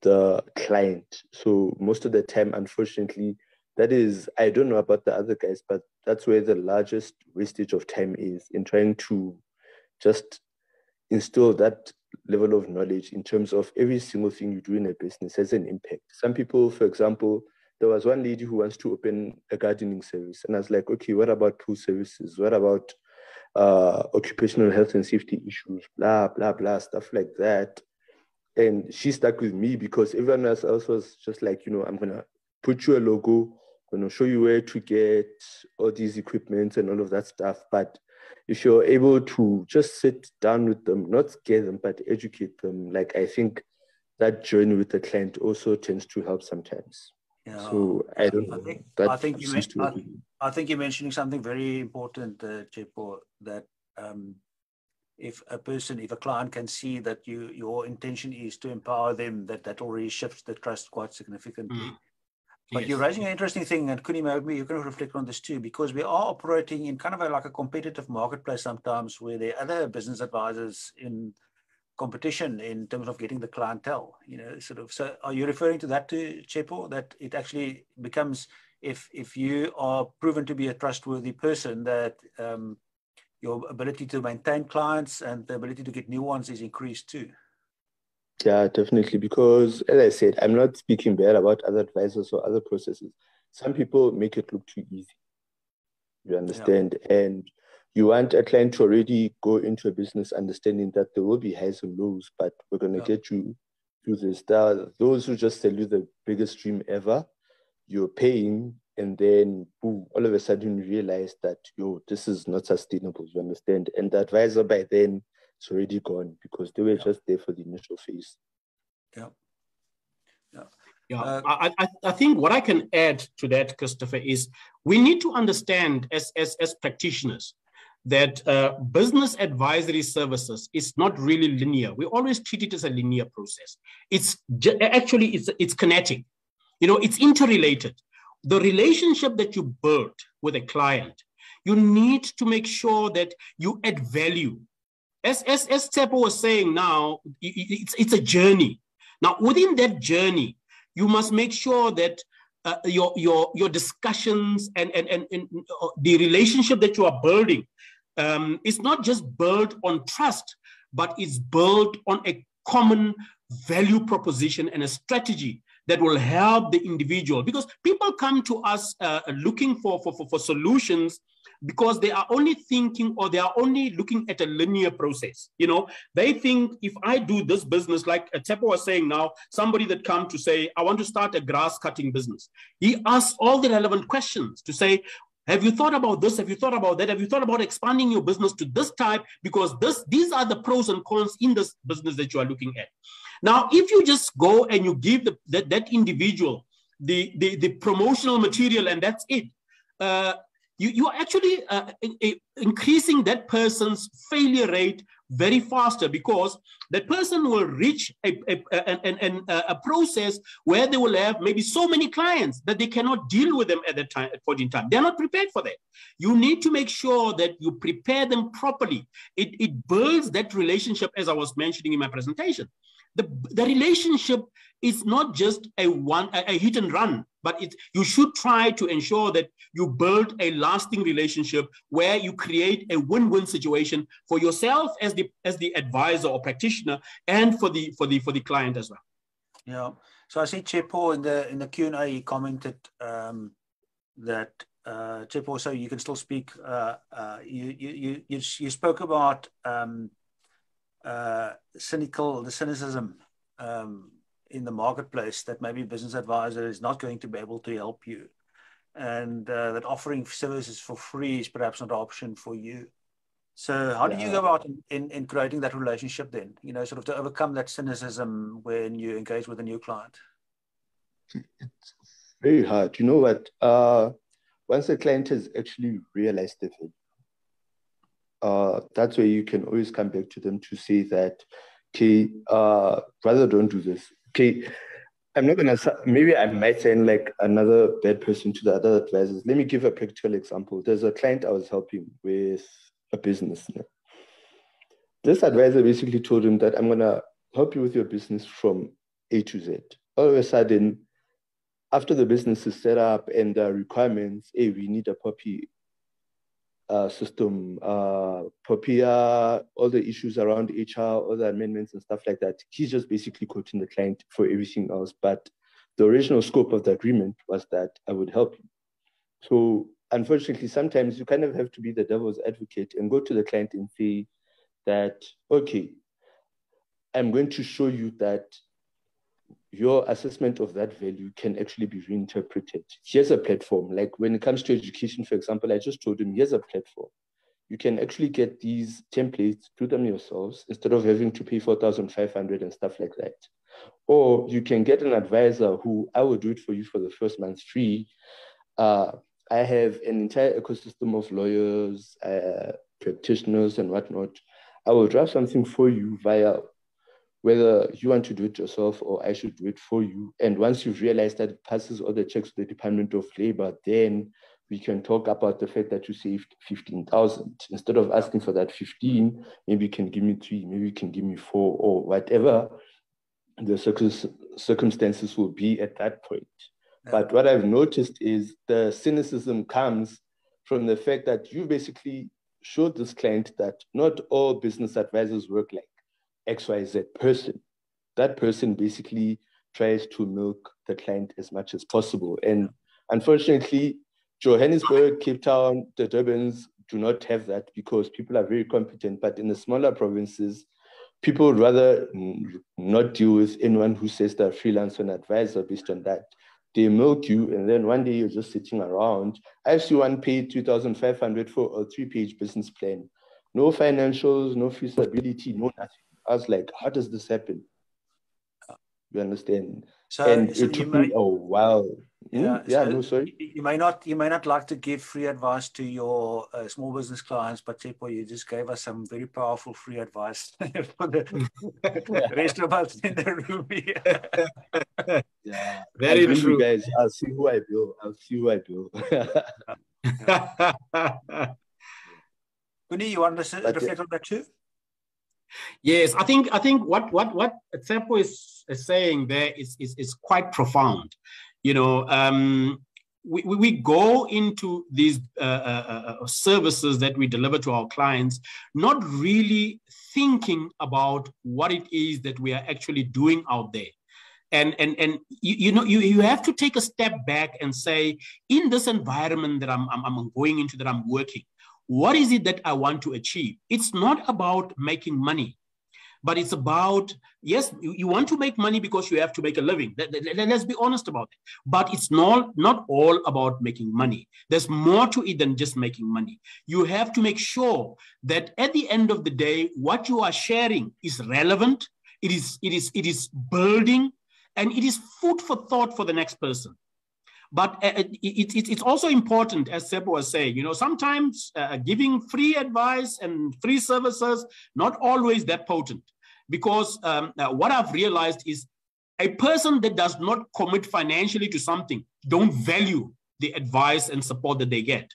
the client. So most of the time, unfortunately, that is, I don't know about the other guys, but that's where the largest wastage of time is in trying to just instill that level of knowledge in terms of every single thing you do in a business has an impact. Some people, for example, there was one lady who wants to open a gardening service. And I was like, okay, what about pool services? What about occupational health and safety issues? Blah, blah, blah, stuff like that. And she stuck with me because everyone else was just like, you know, I'm going to put you a logo, I'm going to show you where to get all these equipments and all of that stuff. But if you're able to just sit down with them, not scare them, but educate them, like I think that journey with the client also tends to help sometimes. Yeah, so I don't know. I think you're mentioning something very important, Chepo, that if a client can see that your intention is to empower them, that already shifts the trust quite significantly. But yes, you're raising an interesting thing, and Koenie, maybe you can reflect on this too, because we are operating in kind of like a competitive marketplace sometimes where there are other business advisors in competition in terms of getting the clientele, you know, sort of. So are you referring to that too, Chepo, that it actually becomes, if you are proven to be a trustworthy person, that your ability to maintain clients and the ability to get new ones is increased too? Yeah, definitely. Because as I said, I'm not speaking bad about other advisors or other processes. Some people make it look too easy. You understand? Yeah. And you want a client to already go into a business understanding that there will be highs and lows, but we're going to get you through this. There are those who just tell you the biggest dream ever, you're paying, and then boom, all of a sudden you realize that, yo, this is not sustainable, you understand? And the advisor by then, it's already gone because they were just there for the initial phase. I think what I can add to that, Christopher, is we need to understand as practitioners that business advisory services is not really linear. We always treat it as a linear process. It's kinetic. You know, it's interrelated. The relationship that you build with a client, you need to make sure that you add value. As Tsepo was saying now, it's a journey. Now, within that journey, you must make sure that your discussions and the relationship that you are building is not just built on trust, but it's built on a common value proposition and a strategy that will help the individual. Because people come to us looking for solutions because they are only thinking, or they are only looking at a linear process. You know, they think if I do this business, like Tsepo was saying now, somebody that come to say, I want to start a grass cutting business. He asks all the relevant questions to say, have you thought about this? Have you thought about that? Have you thought about expanding your business to this type? Because these are the pros and cons in this business that you are looking at. Now, if you just go and you give that individual the promotional material and that's it, you are actually increasing that person's failure rate very faster, because that person will reach a process where they will have maybe so many clients that they cannot deal with them at that point in time. They're not prepared for that. You need to make sure that you prepare them properly. It builds that relationship, as I was mentioning in my presentation. The relationship is not just a hit and run, but you should try to ensure that you build a lasting relationship where you create a win-win situation for yourself as the advisor or practitioner, and for the client as well. Yeah. So I see Chepo in the Q&A, he commented that Chepo, so you can still speak. You spoke about the cynicism in the marketplace, that maybe business advisor is not going to be able to help you, and that offering services for free is perhaps not an option for you. So how do you go about in creating that relationship then, sort of to overcome that cynicism when you engage with a new client? It's very hard. You know what? Once a client has actually realized the value, that's where you can always come back to them to say that, okay, brother, don't do this. Okay, I'm not going to, maybe I might sound like another bad person to the other advisors. Let me give a practical example. There's a client I was helping with a business. This advisor basically told him that I'm going to help you with your business from A to Z. All of a sudden, after the business is set up and the requirements, hey, we need a POPI system, POPIA, all the issues around HR, all the amendments and stuff like that. He's just basically quoting the client for everything else. But the original scope of the agreement was that I would help you. So unfortunately, sometimes you kind of have to be the devil's advocate and go to the client and say that, okay, I'm going to show you that your assessment of that value can actually be reinterpreted. Here's a platform. Like when it comes to education, for example, I just told him, here's a platform. You can actually get these templates, do them yourselves, instead of having to pay 4,500 and stuff like that. Or you can get an advisor who I will do it for you for the first month free. I have an entire ecosystem of lawyers, practitioners and whatnot. I will draft something for you via whether you want to do it yourself or I should do it for you. And once you've realized that it passes all the checks to the Department of Labor, then we can talk about the fact that you saved 15,000. Instead of asking for that 15, maybe you can give me 3, maybe you can give me 4, or whatever the circumstances will be at that point. Yeah. But what I've noticed is the cynicism comes from the fact that you basically showed this client that not all business advisors work like XYZ person. That person basically tries to milk the client as much as possible. And unfortunately, Johannesburg, Cape Town, the Durbans do not have that because people are very competent. But in the smaller provinces, people would rather not deal with anyone who says they're a freelancer and advisor based on that. They milk you, and then one day you're just sitting around. I see one paid 2,500 for a 3-page business plan. No financials, no feasibility, no nothing. I was like, how does this happen? You understand? So it took me a while. Sorry. You may not like to give free advice to your small business clients, but Chepo, you just gave us some very powerful free advice for the rest of us in the room here. Yeah, very true, guys. I'll see who I bill. Koenie, you want to reflect on that too? Yes, I think what Tsepo is saying there is quite profound. You know, we go into these services that we deliver to our clients, not really thinking about what it is that we are actually doing out there. And you have to take a step back and say, in this environment that I'm going into, that I'm working, what is it that I want to achieve? It's not about making money, but it's about, yes, you want to make money because you have to make a living. Let's be honest about it. But it's not all about making money. There's more to it than just making money. You have to make sure that at the end of the day, what you are sharing is relevant, it is building, and it is food for thought for the next person. But it's also important, as Sebo was saying, you know, sometimes giving free advice and free services, not always that potent. Because what I've realized is a person that does not commit financially to something don't value the advice and support that they get.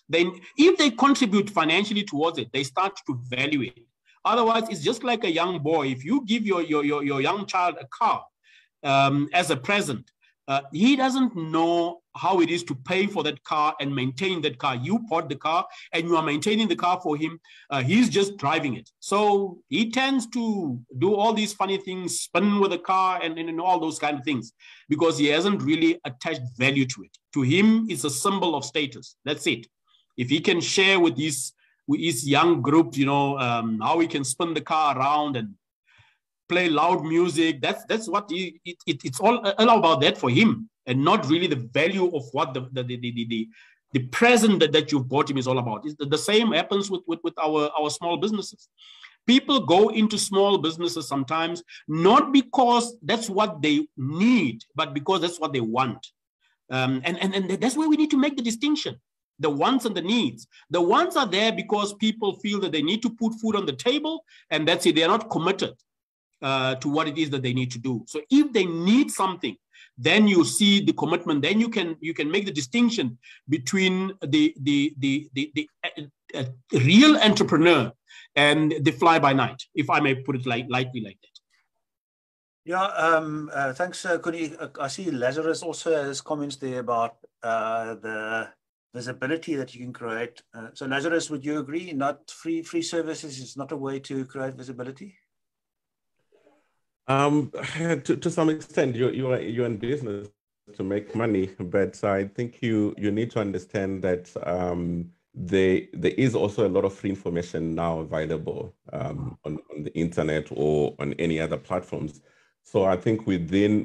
Then if they contribute financially towards it, they start to value it. Otherwise, it's just like a young boy. If you give your young child a car as a present, he doesn't know how it is to pay for that car and maintain that car. You bought the car and you are maintaining the car for him. He's just driving it. So he tends to do all these funny things, spin with the car and all those kind of things, because he hasn't really attached value to it. To him, it's a symbol of status. That's it. If he can share with his young group, you know, how he can spin the car around and play loud music, that's what it's all about that for him, and not really the value of what the present that you've bought him is all about. The same happens with our small businesses. People go into small businesses sometimes not because that's what they need, but because that's what they want. And that's where we need to make the distinction. The wants and the needs. The wants are there because people feel that they need to put food on the table, and that's it. They're not committed to what it is that they need to do. So if they need something, then you see the commitment. Then you can make the distinction between the real entrepreneur and the fly by night, if I may put it lightly like that. Yeah, thanks, Koenie. I see Lazarus also has comments there about the visibility that you can create. So Lazarus, would you agree? Not free services is not a way to create visibility? To some extent, you're in business to make money, but I think you need to understand that there is also a lot of free information now available on the internet or on any other platforms. So I think within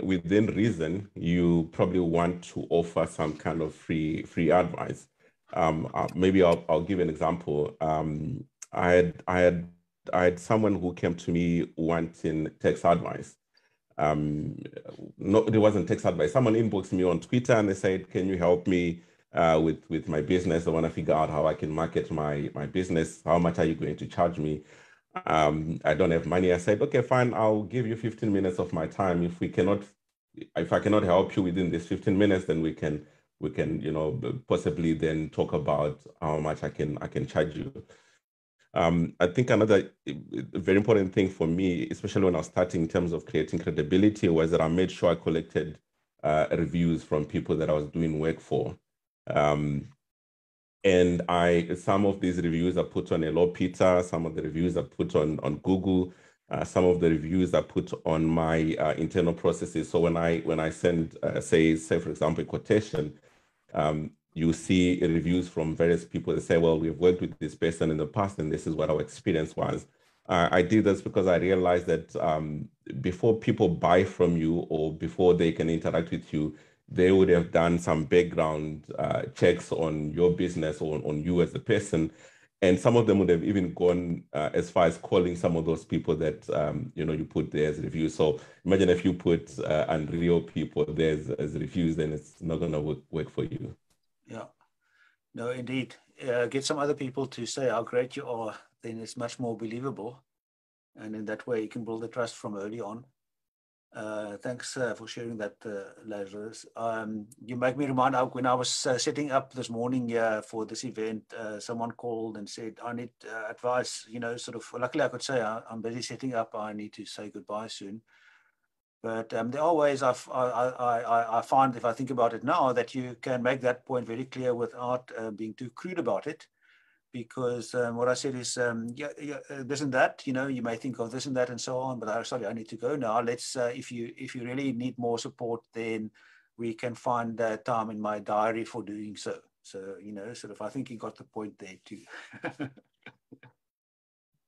reason, you probably want to offer some kind of free advice. Maybe I'll give an example. I had someone who came to me wanting tax advice. No, it wasn't tax advice. Someone inboxed me on Twitter and they said, "Can you help me with my business? I want to figure out how I can market my business. How much are you going to charge me? I don't have money." I said, "Okay, fine. I'll give you 15 minutes of my time. If I cannot help you within this 15 minutes, then we can possibly then talk about how much I can charge you." I think another very important thing for me, especially when I was starting in terms of creating credibility, was that I made sure I collected reviews from people that I was doing work for. And some of these reviews are put on Hello Peter, some of the reviews are put on Google, some of the reviews are put on my internal processes. So when I send, say for example, a quotation, you see reviews from various people that say, "Well, we've worked with this person in the past and this is what our experience was." I did this because I realized that before people buy from you or before they can interact with you, they would have done some background checks on your business or on you as a person. And some of them would have even gone as far as calling some of those people that you put there as reviews. So imagine if you put unreal people there as reviews, then it's not going to work for you. Yeah, no, indeed. Get some other people to say how great you are, then it's much more believable. And in that way, you can build the trust from early on. Thanks for sharing that, Lazarus. You make me remind, when I was setting up this morning for this event, someone called and said, "I need advice," luckily I could say, "I'm busy setting up, I need to say goodbye soon." But there are ways I find, if I think about it now, that you can make that point very clear without being too crude about it. Because what I said is, this and that, you may think of this and that and so on, but sorry, I need to go now. Let's, if you really need more support, then we can find time in my diary for doing so. So, I think you got the point there too.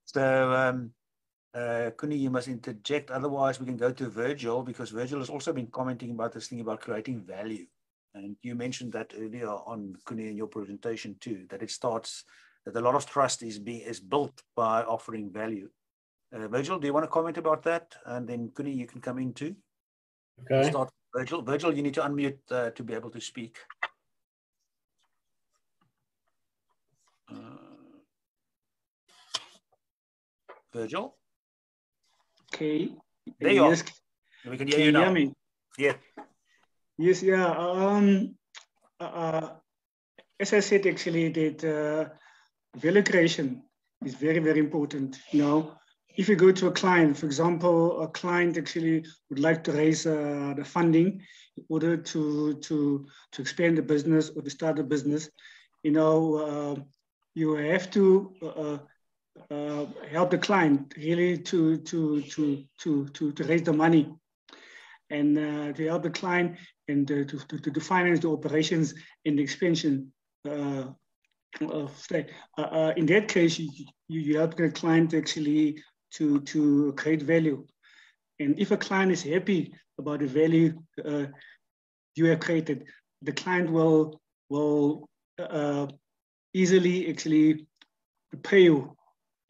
So, Koenie, you must interject. Otherwise, we can go to Virgil, because Virgil has also been commenting about this thing about creating value. And you mentioned that earlier on, Koenie, in your presentation too, that that a lot of trust is built by offering value. Virgil, do you want to comment about that? And then Koenie, you can come in too. Okay. Start Virgil, you need to unmute to be able to speak. Virgil? Okay. There you yes. are. We can hear you now. Hear me? Yeah. Yes, yeah. As I said, actually, that value creation is very, very important. If you go to a client, for example, a client actually would like to raise the funding in order to expand the business or to start a business, you have to help the client really to raise the money and to help the client and to finance the operations and the expansion. In that case, you help the client actually to create value. And if a client is happy about the value you have created, the client will easily actually pay you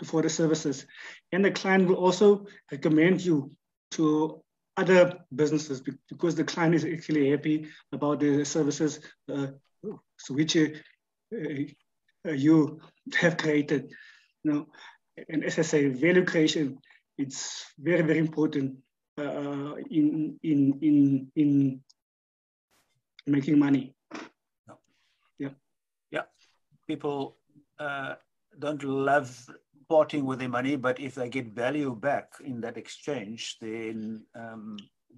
for the services. And the client will also recommend you to other businesses because the client is actually happy about the services which you have created. And as I say, value creation, it's very, very important in making money. Yeah. People don't love parting with their money, but if they get value back in that exchange, then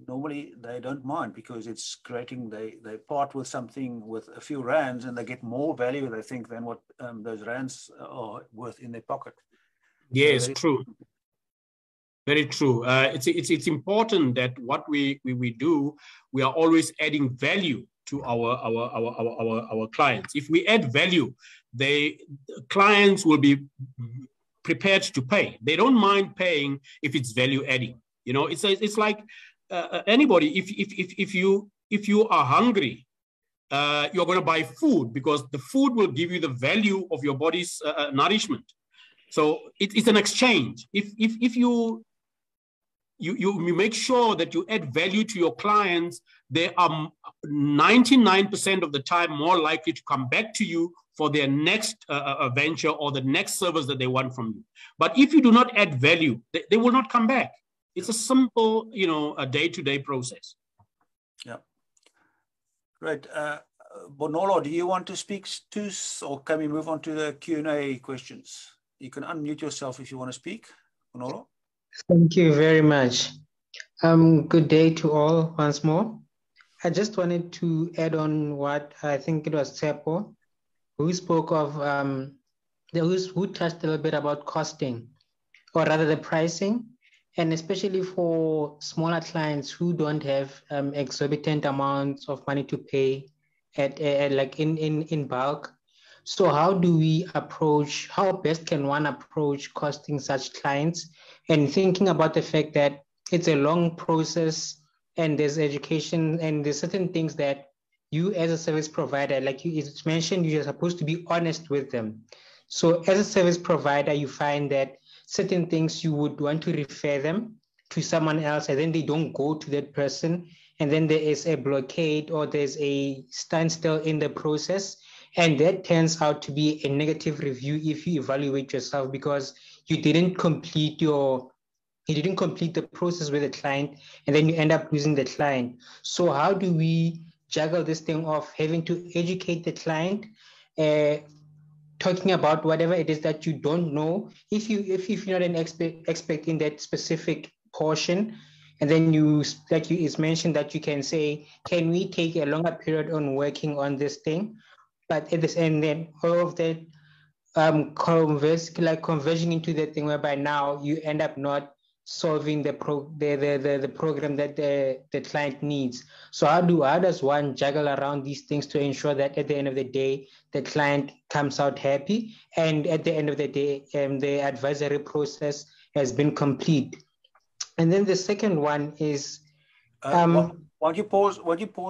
normally they don't mind because it's creating, they part with something with a few rands and they get more value, they think, than what those rands are worth in their pocket. Yes, true. Very true. It's important that what we do, we are always adding value to our clients. If we add value, clients will be prepared to pay. They don't mind paying if it's value adding. It's like anybody. If you are hungry, you're going to buy food because the food will give you the value of your body's nourishment. So it's an exchange. If you make sure that you add value to your clients, they are 99% of the time more likely to come back to you for their next venture or the next service that they want from you. But if you do not add value, they will not come back. It's a simple, a day-to-day process. Yeah. Right. Bonolo, do you want to speak to, or can we move on to the Q&A questions? You can unmute yourself if you want to speak, Bonolo. Thank you very much. Good day to all once more. I just wanted to add on what I think it was Tsepo who spoke of, who touched a little bit about costing, or rather the pricing, and especially for smaller clients who don't have exorbitant amounts of money to pay at like in bulk. So how best can one approach costing such clients, and thinking about the fact that it's a long process and there's education and there's certain things that you as a service provider, like it's mentioned, you're supposed to be honest with them. So as a service provider, you find that certain things you would want to refer them to someone else, and then they don't go to that person. And then there is a blockade or there's a standstill in the process. And that turns out to be a negative review if you evaluate yourself, because you didn't complete the process with the client, and then you end up losing the client. So how do we juggle this thing of having to educate the client, talking about whatever it is that you don't know, if you're not an expert in that specific portion, and then it's mentioned that you can say, can we take a longer period on working on this thing? But at this end, then all of that converging into that thing whereby now you end up not solving the program that the client needs. So how does one juggle around these things to ensure that at the end of the day, the client comes out happy, and at the end of the day, the advisory process has been complete? And then the second one is... Why don't you pause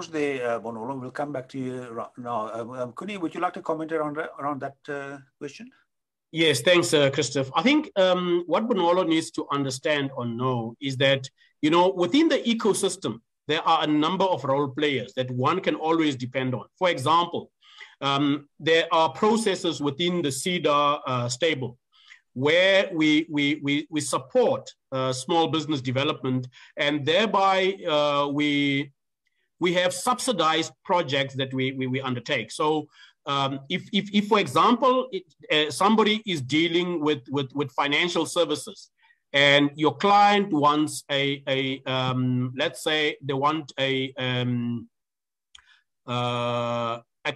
there, Bonolo? We'll come back to you now. Koenie, would you like to comment around that question? Yes, thanks, Christoph. I think what Bonolo needs to understand or know is that, within the ecosystem there are a number of role players that one can always depend on. For example, there are processes within the SEDA stable where we support small business development, and thereby we have subsidized projects that we undertake. So if for example, somebody is dealing with financial services, and your client wants let's say they want a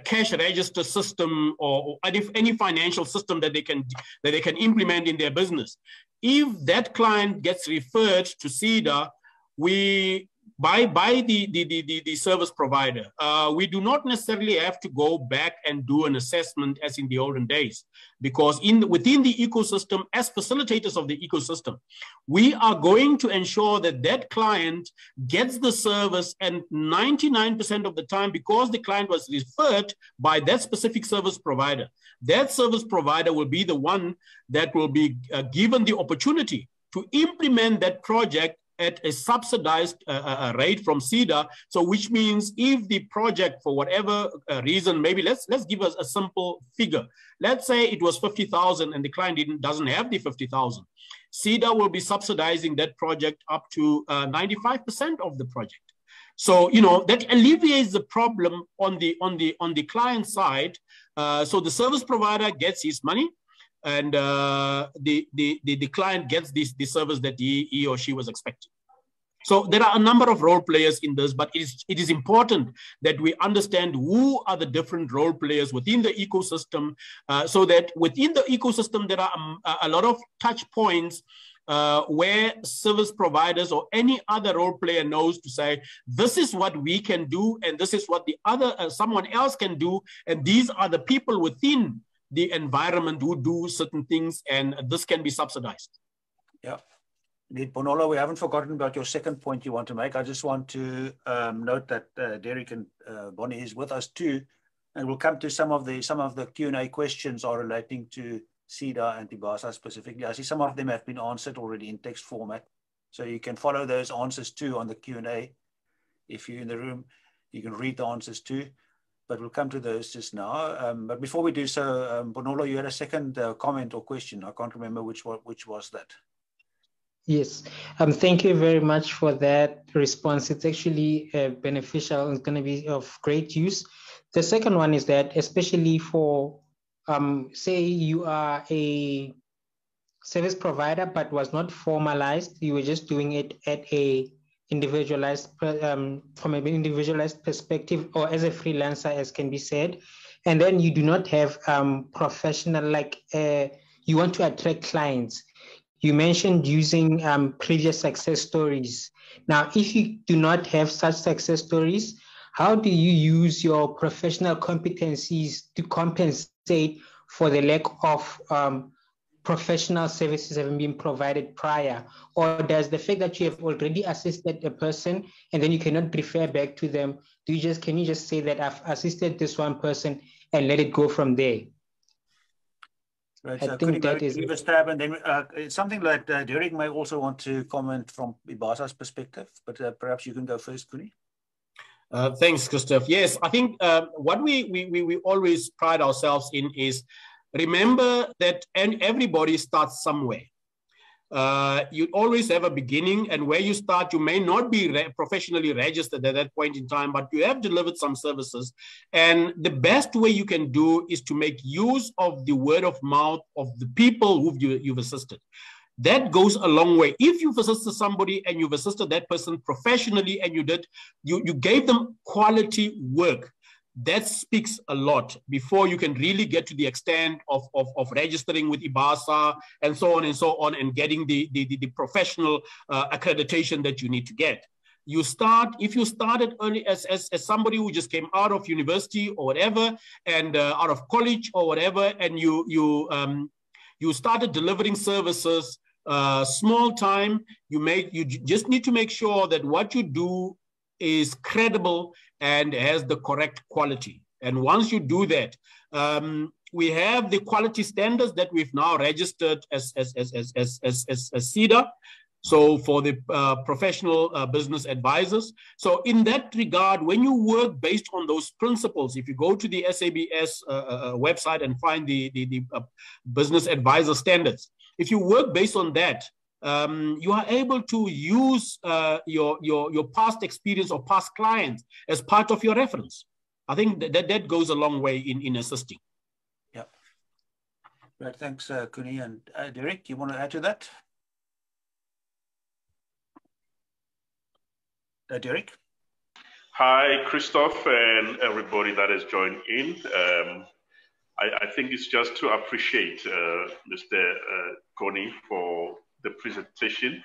cash register system or any financial system that they can implement in their business. If that client gets referred to SEDA, by the service provider, we do not necessarily have to go back and do an assessment as in the olden days, because within the ecosystem, as facilitators of the ecosystem, we are going to ensure that that client gets the service, and 99% of the time, because the client was referred by that specific service provider, that service provider will be the one that will be given the opportunity to implement that project at a subsidized rate from SEDA. So which means if the project, for whatever reason, maybe let's give us a simple figure. Let's say it was 50,000 and the client doesn't have the 50,000. SEDA will be subsidizing that project up to 95% of the project. So, you know, that alleviates the problem on the client side. So the service provider gets his money, and the client gets the service that he or she was expecting. So there are a number of role players in this, but it is important that we understand who are the different role players within the ecosystem, so that within the ecosystem there are a lot of touch points where service providers or any other role player knows to say, this is what we can do, and this is what the other someone else can do, and these are the people within the environment who do certain things, and this can be subsidized. Yeah. Indeed, Bonolo, we haven't forgotten about your second point you want to make. I just want to note that Derek and Bonnie is with us too, and we'll come to some of the Q&A questions are relating to SEDA and IBASA specifically. I see some of them have been answered already in text format, so you can follow those answers too on the Q&A. If you're in the room, you can read the answers too. But we'll come to those just now. But before we do so, Bonolo, you had a second comment or question. I can't remember which was that. Yes, thank you very much for that response. It's actually beneficial. It's going to be of great use. The second one is that, especially for, say you are a service provider, but was not formalized, you were just doing it at a individualized, from an individualized perspective, or as a freelancer, as can be said, and then you do not have professional, like you want to attract clients. You mentioned using previous success stories. Now, if you do not have such success stories, how do you use your professional competencies to compensate for the lack of professional services having been provided prior? Or does the fact that you have already assisted a person and then you cannot refer back to them, can you just say that I've assisted this one person and let it go from there? Right, I so think that is give a stab, and then it's something like Derek may also want to comment from IBASA's perspective, but perhaps you can go first, Koenie. Thanks, Christoph. Yes, I think what we always pride ourselves in is remember that everybody starts somewhere. You always have a beginning, and where you start, you may not be professionally registered at that point in time, but you have delivered some services. And the best way you can do is to make use of the word of mouth of the people who you've assisted. That goes a long way. If you've assisted somebody and you've assisted that person professionally, and you gave them quality work, that speaks a lot before you can really get to the extent of registering with IBASA and so on and getting the professional accreditation that you need to get. If you started early as somebody who just came out of university or whatever, and out of college or whatever, and you started delivering services, small time, you just need to make sure that what you do is credible and has the correct quality. And once you do that, we have the quality standards that we've now registered as SEDA. So for the professional business advisors. So in that regard, when you work based on those principles, if you go to the SABS website and find the business advisor standards, if you work based on that, you are able to use your past experience or past clients as part of your reference. I think that goes a long way in assisting. Yeah. Right. Thanks, Koenie. And Derek, you want to add to that? Derek? Hi, Christoph, and everybody that has joined in. I think it's just to appreciate Mr. Koenie for the presentation,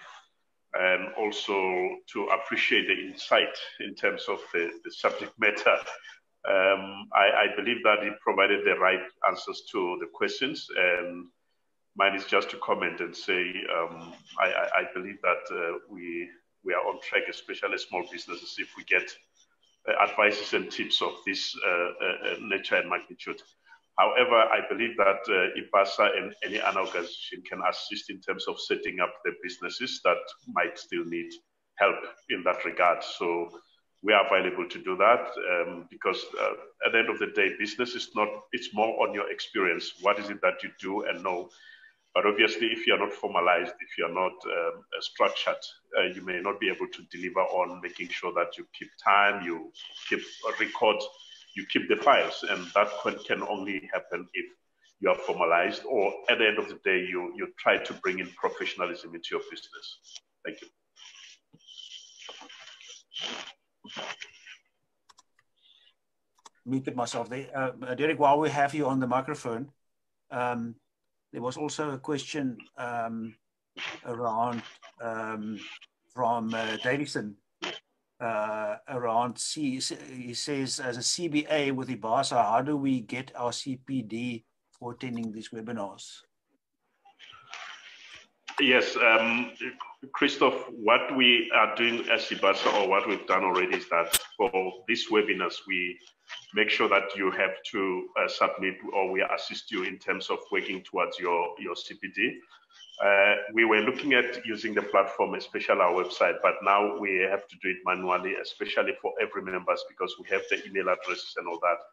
and also to appreciate the insight in terms of the subject matter. I believe that he provided the right answers to the questions, and mine is just to comment and say I believe that we are on track, especially small businesses, if we get advices and tips of this nature and magnitude. However, I believe that IBASA and any other organization can assist in terms of setting up the businesses that might still need help in that regard. So we are available to do that because at the end of the day, business is not, it's more on your experience. What is it that you do and know? But obviously, if you're not formalized, if you're not structured, you may not be able to deliver on making sure that you keep time, you keep records, you keep the files. And that can only happen if you are formalized, or at the end of the day, you try to bring in professionalism into your business. Thank you. Muted myself there. Derek, while we have you on the microphone, there was also a question around from Davison around he says, as a CBA with IBASA, how do we get our CPD for attending these webinars? Yes, Christoph, what we are doing as IBASA, or what we've done already, is that for these webinars, we make sure that you have to submit, or we assist you in terms of working towards your CPD. We were looking at using the platform, especially our website, but now we have to do it manually, especially for every members, because we have the email addresses and all that.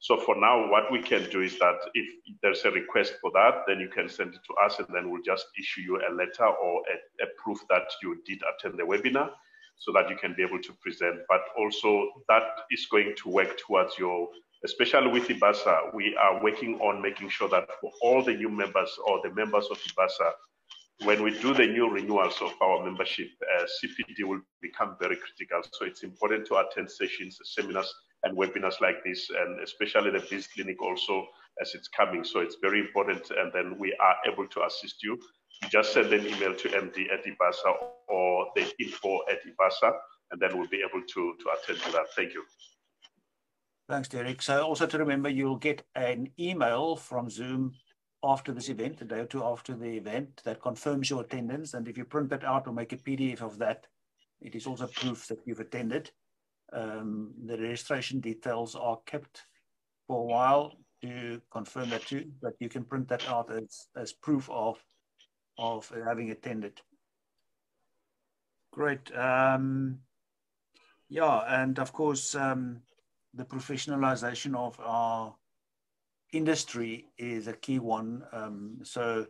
So for now, what we can do is that if there's a request for that, then you can send it to us, and then we'll just issue you a letter or a proof that you did attend the webinar, so that you can be able to present. But also that is going to work towards your, especially with IBASA, we are working on making sure that for all the new members or the members of IBASA, when we do the new renewals of our membership, CPD will become very critical. So it's important to attend sessions, seminars, and webinars like this, and especially the Biz Clinic also as it's coming. So it's very important, and then we are able to assist you. You just send an email to MD@IBASA or the info@IBASA, and then we'll be able to attend to that. Thank you. Thanks, Derek. So also to remember, you'll get an email from Zoom after this event, a day or two after the event, that confirms your attendance. And if you print that out or make a PDF of that, it is also proof that you've attended. The registration details are kept for a while to confirm that too, but you can print that out as proof of having attended. Great. Yeah, and of course, the professionalization of our industry is a key one. So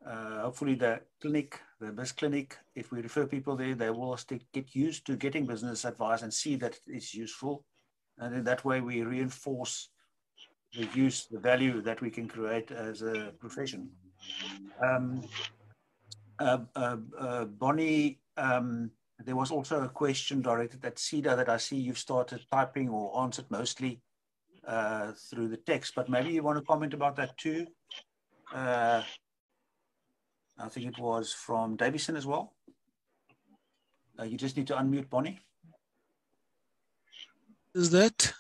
hopefully the clinic, the Biz Clinic, if we refer people there, they will get used to getting business advice and see that it's useful. And in that way, we reinforce the use, the value that we can create as a profession. Bonnie, there was also a question directed at SEDA that I see you've started typing or answered mostly through the text, but maybe you want to comment about that too. I think it was from Davison as well. You just need to unmute, Bonnie. Is it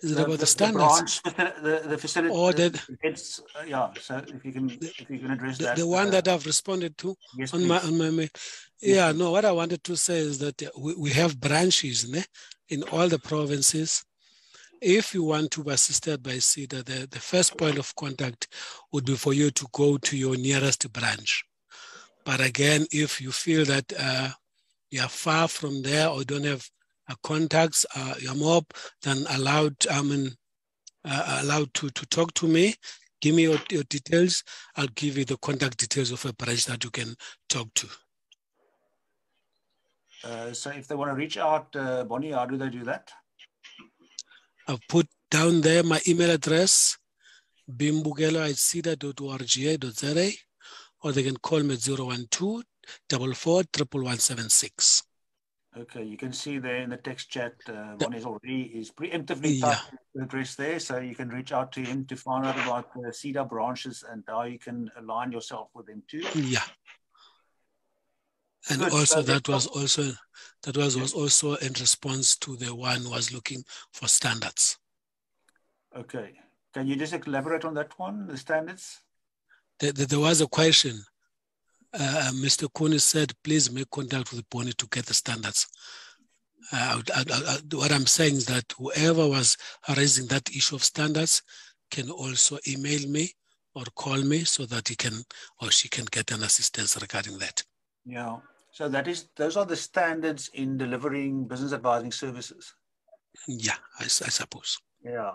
about the standards? The facility. Or that, yeah. So if you can address that. The one that I've responded to. Yes, on my mail. Yeah. Yes, no. What I wanted to say is that we have branches in all the provinces. If you want to be assisted by SEDA, the first point of contact would be for you to go to your nearest branch. But again, if you feel that you're far from there or don't have contacts, you're more than allowed, allowed to talk to me. Give me your details. I'll give you the contact details of a branch that you can talk to. So if they want to reach out, Bonnie, how do they do that? I've put down there my email address, bimbugelo@seda.org.za, or they can call me at 012-44-11176. Okay, you can see there in the text chat, one is preemptively typed the address there, so you can reach out to him to find out about the SEDA branches and how you can align yourself with them too. Yeah. And Good. also So that was also in response to the one who was looking for standards. Okay. Can you just elaborate on that one, the standards? There was a question. Mr. Koenie said, please make contact with Bonnie to get the standards. What I'm saying is that whoever was raising that issue of standards can also email me or call me so that he can or she can get an assistance regarding that. Yeah. So those are the standards in delivering business advising services. Yeah, I suppose. Yeah.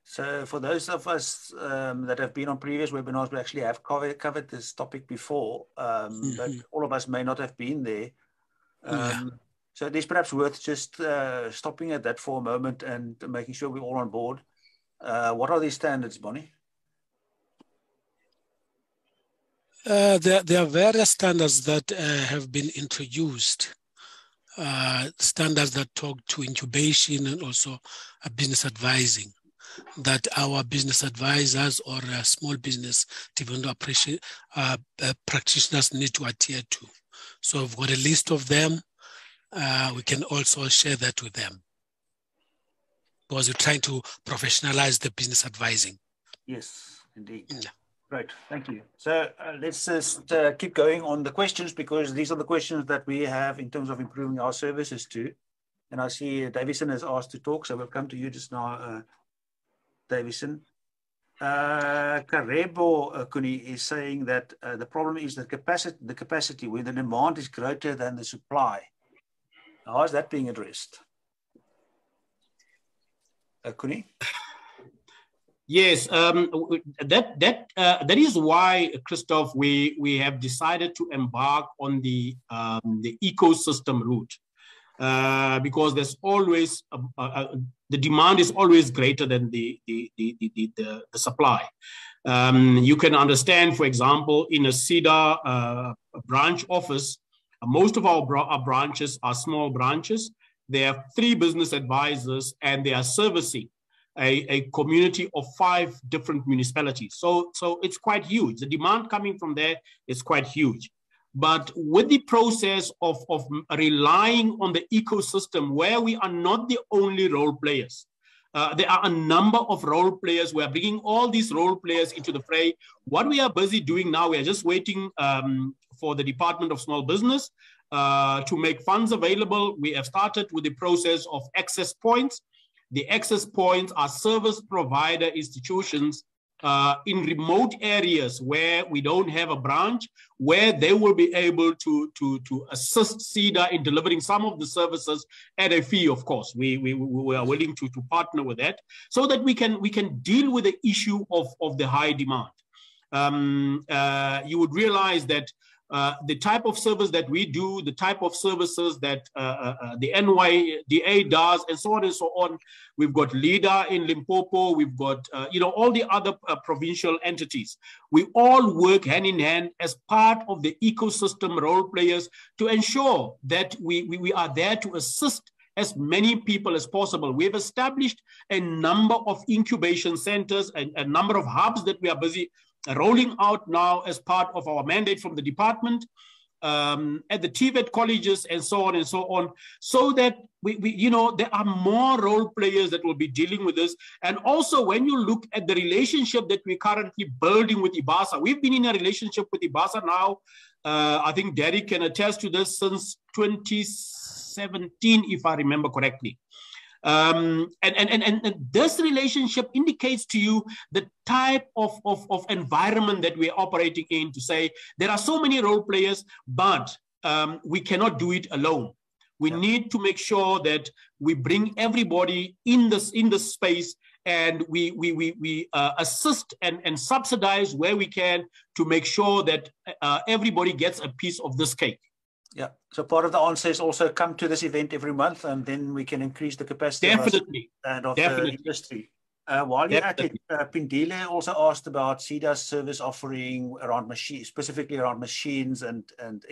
So for those of us that have been on previous webinars, we actually have covered this topic before, but all of us may not have been there. So it is perhaps worth just stopping at that for a moment and making sure we're all on board. What are these standards, Bonnie? There are various standards that have been introduced. Standards that talk to incubation and also business advising, that our business advisors or small business development practitioners need to adhere to. So we've got a list of them. We can also share that with them because we're trying to professionalize the business advising. Yes, indeed. Yeah. Great, thank you. So let's just keep going on the questions, because these are the questions that we have in terms of improving our services too. And I see Davison has asked to talk, so we'll come to you just now, Davison. Karebo Koenie is saying that the problem is the capacity where the demand is greater than the supply. How is that being addressed? Koenie? Yes, that is why, Christoph, we have decided to embark on the ecosystem route, because there's always the demand is always greater than the supply. You can understand, for example, in a SEDA branch office, most of our branches are small branches. They have 3 business advisors and they are servicing a community of 5 different municipalities. So it's quite huge. The demand coming from there is quite huge. But with the process of relying on the ecosystem where we are not the only role players, there are a number of role players. We are bringing all these role players into the fray. What we are busy doing now, we are just waiting for the Department of Small Business to make funds available. We have started with the process of access points. The access points are service provider institutions in remote areas where we don't have a branch, where they will be able to assist SEDA in delivering some of the services at a fee, of course. We are willing to partner with that so that we can deal with the issue of the high demand. You would realize that the type of service that we do, the type of services that the NYDA does, and so on and so on. We've got LEDA in Limpopo. We've got, all the other provincial entities. We all work hand in hand as part of the ecosystem role players to ensure that we are there to assist as many people as possible. We have established a number of incubation centers and a number of hubs that we are busy rolling out now as part of our mandate from the department at the TVET colleges and so on, so that there are more role players that will be dealing with this. And also, when you look at the relationship that we're currently building with IBASA, we've been in a relationship with IBASA now, I think Derek can attest to this, since 2017, if I remember correctly. And this relationship indicates to you the type of environment that we're operating in, to say there are so many role players, but we cannot do it alone. We need to make sure that we bring everybody in this space, and we assist and subsidize where we can to make sure that everybody gets a piece of this cake. Yeah. So part of the answer is also come to this event every month, and then we can increase the capacity of the industry. While you're at it, Pindile also asked about SEDA's service offering around machines, specifically around machines and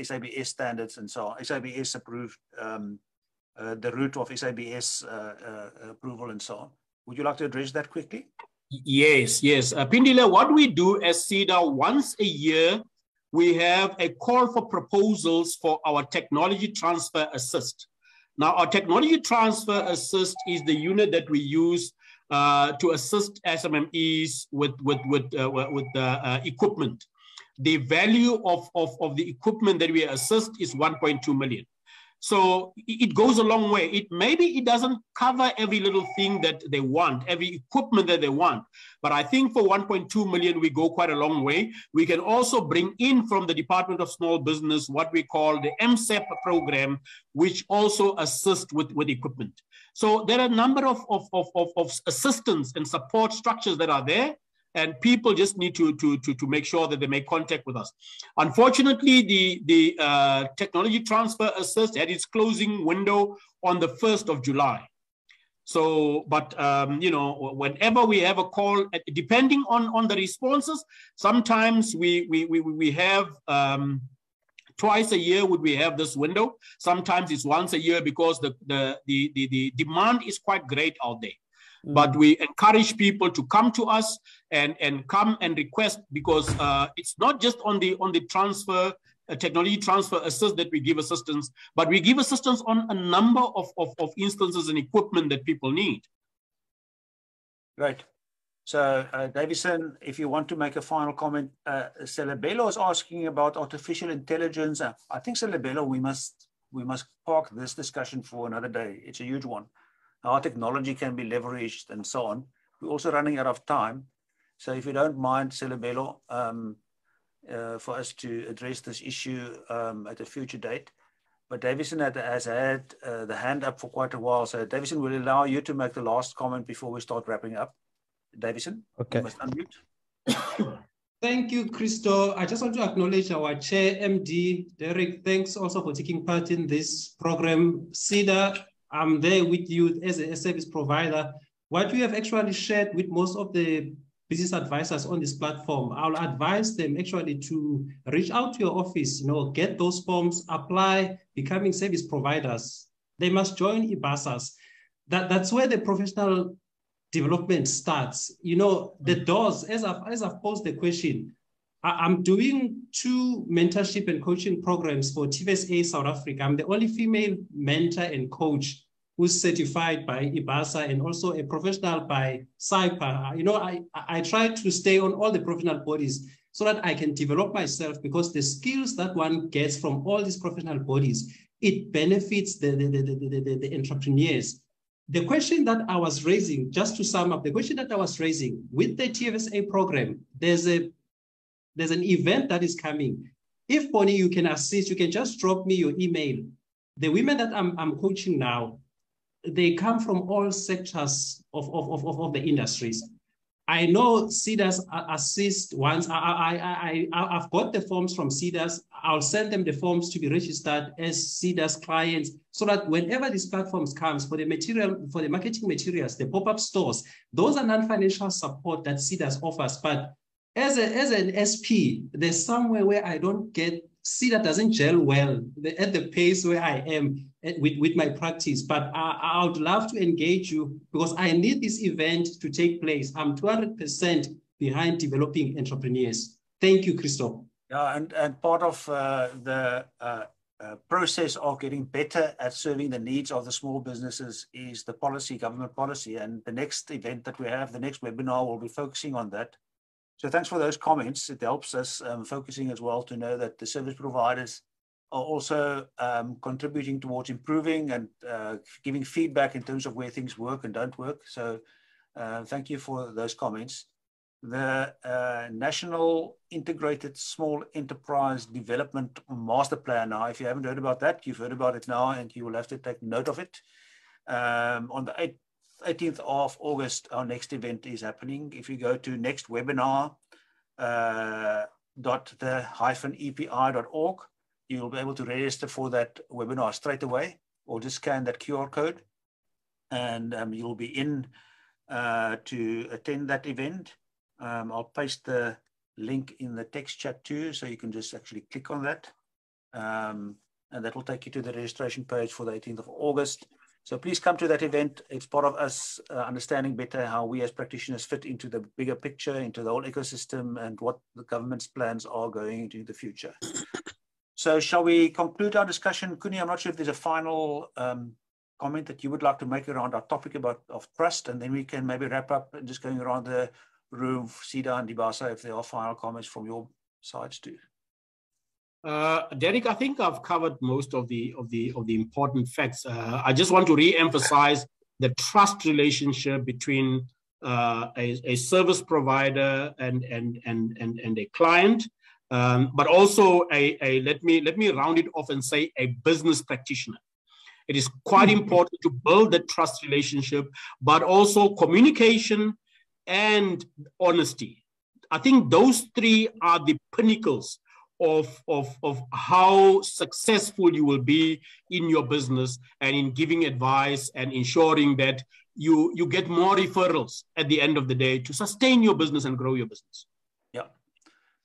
SABS standards and so on. SABS approved, the route of SABS approval and so on. Would you like to address that quickly? Yes. Pindile, what we do as SEDA, once a year, we have a call for proposals for our technology transfer assist. Now, our technology transfer assist is the unit that we use to assist SMMEs with equipment. The value of the equipment that we assist is 1.2 million. So it goes a long way. Maybe it doesn't cover every little thing that they want, every equipment that they want. But I think for 1.2 million, we go quite a long way. We can also bring in from the Department of Small Business what we call the MSEP program, which also assists with equipment. So there are a number of assistance and support structures that are there, and people just need to make sure that they make contact with us. Unfortunately, the technology transfer assist had its closing window on the 1st of July. So, but you know, whenever we have a call, depending on the responses, sometimes we have twice a year would we have this window. Sometimes it's once a year because the demand is quite great out there. But we encourage people to come to us and come and request, because it's not just on the transfer, technology transfer assist that we give assistance, but we give assistance on a number of instances and equipment that people need. Right. So Davison, if you want to make a final comment, Celebello is asking about artificial intelligence. I think Celebello, we must park this discussion for another day. It's a huge one. How technology can be leveraged and so on. We're also running out of time. So if you don't mind, Celebello, for us to address this issue at a future date. But Davison has had the hand up for quite a while. So Davison, will allow you to make the last comment before we start wrapping up. Davison, okay. You must unmute. Thank you, Christo. I just want to acknowledge our chair, MD, Derek. Thanks also for taking part in this program. SEDA, I'm there with you as a service provider. What we have actually shared with most of the business advisors on this platform, I'll advise them actually to reach out to your office, get those forms, apply, becoming service providers. They must join IBASAs. That's where the professional development starts. The doors, as I've posed the question, I'm doing 2 mentorship and coaching programs for TVSA South Africa. I'm the only female mentor and coach who's certified by IBASA and also a professional by SAIPA. I try to stay on all the professional bodies so that I can develop myself, because the skills that one gets from all these professional bodies, it benefits the entrepreneurs. The question that I was raising, just to sum up, the question that I was raising with the TFSA program, there's an event that is coming. If, Bonnie, you can assist, you can just drop me your email. The women that I'm coaching now, they come from all sectors of the industries. I know SEDAs assist once. I've got the forms from SEDAs. I'll send them the forms to be registered as SEDAs clients, so that whenever these platforms comes for the material, for the marketing materials, the pop-up stores, those are non-financial support that SEDAs offers. But as an SP, there's somewhere where I don't get, SEDA doesn't gel well at the pace where I am with my practice. But I would love to engage you, because I need this event to take place. I'm 200% behind developing entrepreneurs. Thank you, Christoph. Yeah, and part of the process of getting better at serving the needs of the small businesses is the policy, government policy. And the next event that we have, the next webinar, will be focusing on that. So thanks for those comments. It helps us focusing as well to know that the service providers are also contributing towards improving and giving feedback in terms of where things work and don't work. So thank you for those comments. The National Integrated Small Enterprise Development Master Plan. Now, if you haven't heard about that, you've heard about it now, and you will have to take note of it. On the 18th of August, our next event is happening. If you go to next webinar, .the-epi.org, you'll be able to register for that webinar straight away, or just scan that QR code, and you'll be in to attend that event. I'll paste the link in the text chat too, so you can just actually click on that. And that will take you to the registration page for the 18th of August. So please come to that event. It's part of us understanding better how we as practitioners fit into the bigger picture, into the whole ecosystem, and what the government's plans are going into the future. So shall we conclude our discussion? Koenie, I'm not sure if there's a final comment that you would like to make around our topic of trust, and then we can maybe wrap up and just going around the room, SEDA and IBASA, if there are final comments from your sides too. Derek, I think I've covered most of the important facts. I just want to re-emphasize the trust relationship between a service provider and a client, but also let me round it off and say a business practitioner. It is quite important to build the trust relationship, but also communication and honesty. I think those three are the pinnacles of how successful you will be in your business and in giving advice and ensuring that you get more referrals at the end of the day to sustain your business and grow your business. Yeah,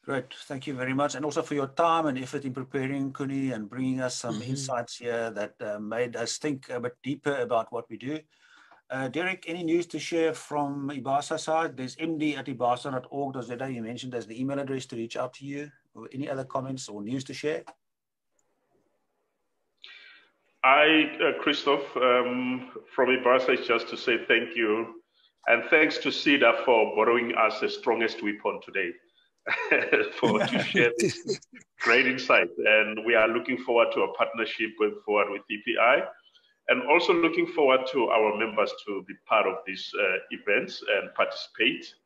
great. Thank you very much. And also for your time and effort in preparing, Koenie, and bringing us some insights here that made us think a bit deeper about what we do. Derek, any news to share from IBASA side? There's md@ibasa.org.za. You mentioned as the email address to reach out to you. Or any other comments or news to share? Christoph, from IBASA, is just to say thank you. And thanks to SEDA for borrowing us the strongest weapon today to share this great insight. And we are looking forward to a partnership going forward with EPI. And also looking forward to our members to be part of these events and participate.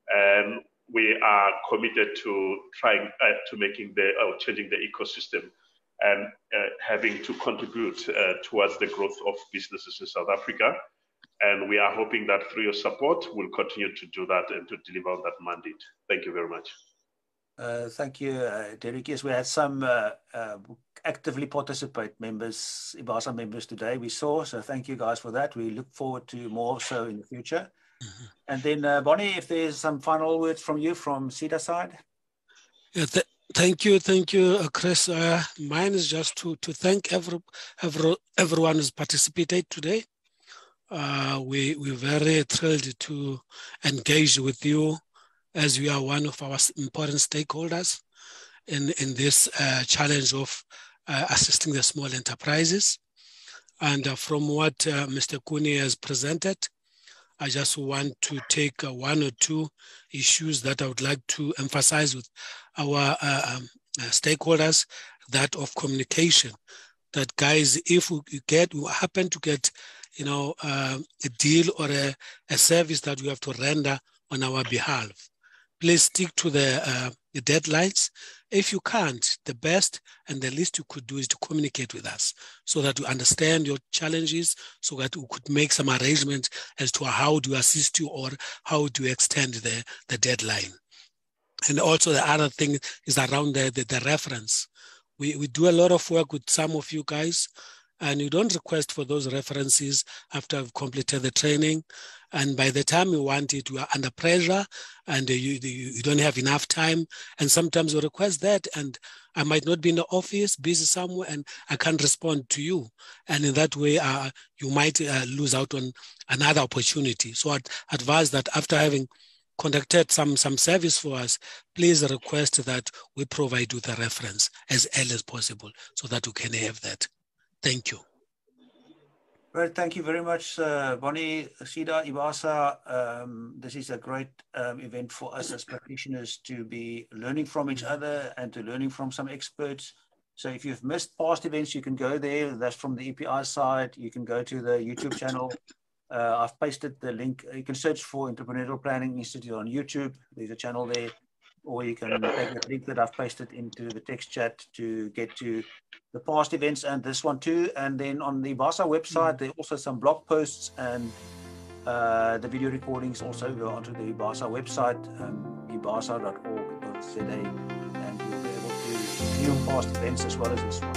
And we are committed to trying to changing the ecosystem and having to contribute towards the growth of businesses in South Africa. And we are hoping that through your support, we'll continue to do that and to deliver on that mandate. Thank you very much. Thank you, Derek. Yes, we had some actively participate members, IBASA members today, we saw. So thank you guys for that. We look forward to more so in the future. And then Bonnie, if there's some final words from you from SEDA side. Yeah, thank you, Chris. Mine is just to thank everyone who's participated today. We're very thrilled to engage with you, as you are one of our important stakeholders in this challenge of assisting the small enterprises. And from what Mr. Koenie has presented, I just want to take one or two issues that I would like to emphasize with our stakeholders, that of communication. That guys, if we happen to get, a deal or a service that we have to render on our behalf, please stick to the deadlines. If you can't, the best and the least you could do is to communicate with us so that we understand your challenges, so that we could make some arrangements as to how to assist you or how to extend the deadline. And also the other thing is around the reference. We do a lot of work with some of you guys, and you don't request for those references after I've completed the training. And by the time you want it, you are under pressure and you don't have enough time. And sometimes you request that, and I might not be in the office, busy somewhere, and I can't respond to you. And in that way, you might lose out on another opportunity. So I'd advise that after having conducted some service for us, please request that we provide you the reference as early as possible so that you can have that. Thank you. Right, thank you very much, Bonnie, SEDA, IBASA. This is a great event for us as practitioners to be learning from each other and to learning from some experts. So if you've missed past events, you can go there. That's from the EPI side. You can go to the YouTube channel. I've pasted the link. You can search for Entrepreneurial Planning Institute on YouTube. There's a channel there. Or you can take the link that I've pasted into the text chat to get to the past events and this one too. And then on the IBASA website, there are also some blog posts and the video recordings also go onto the IBASA website, ibasa.org.za, and you'll be able to view past events as well as this one.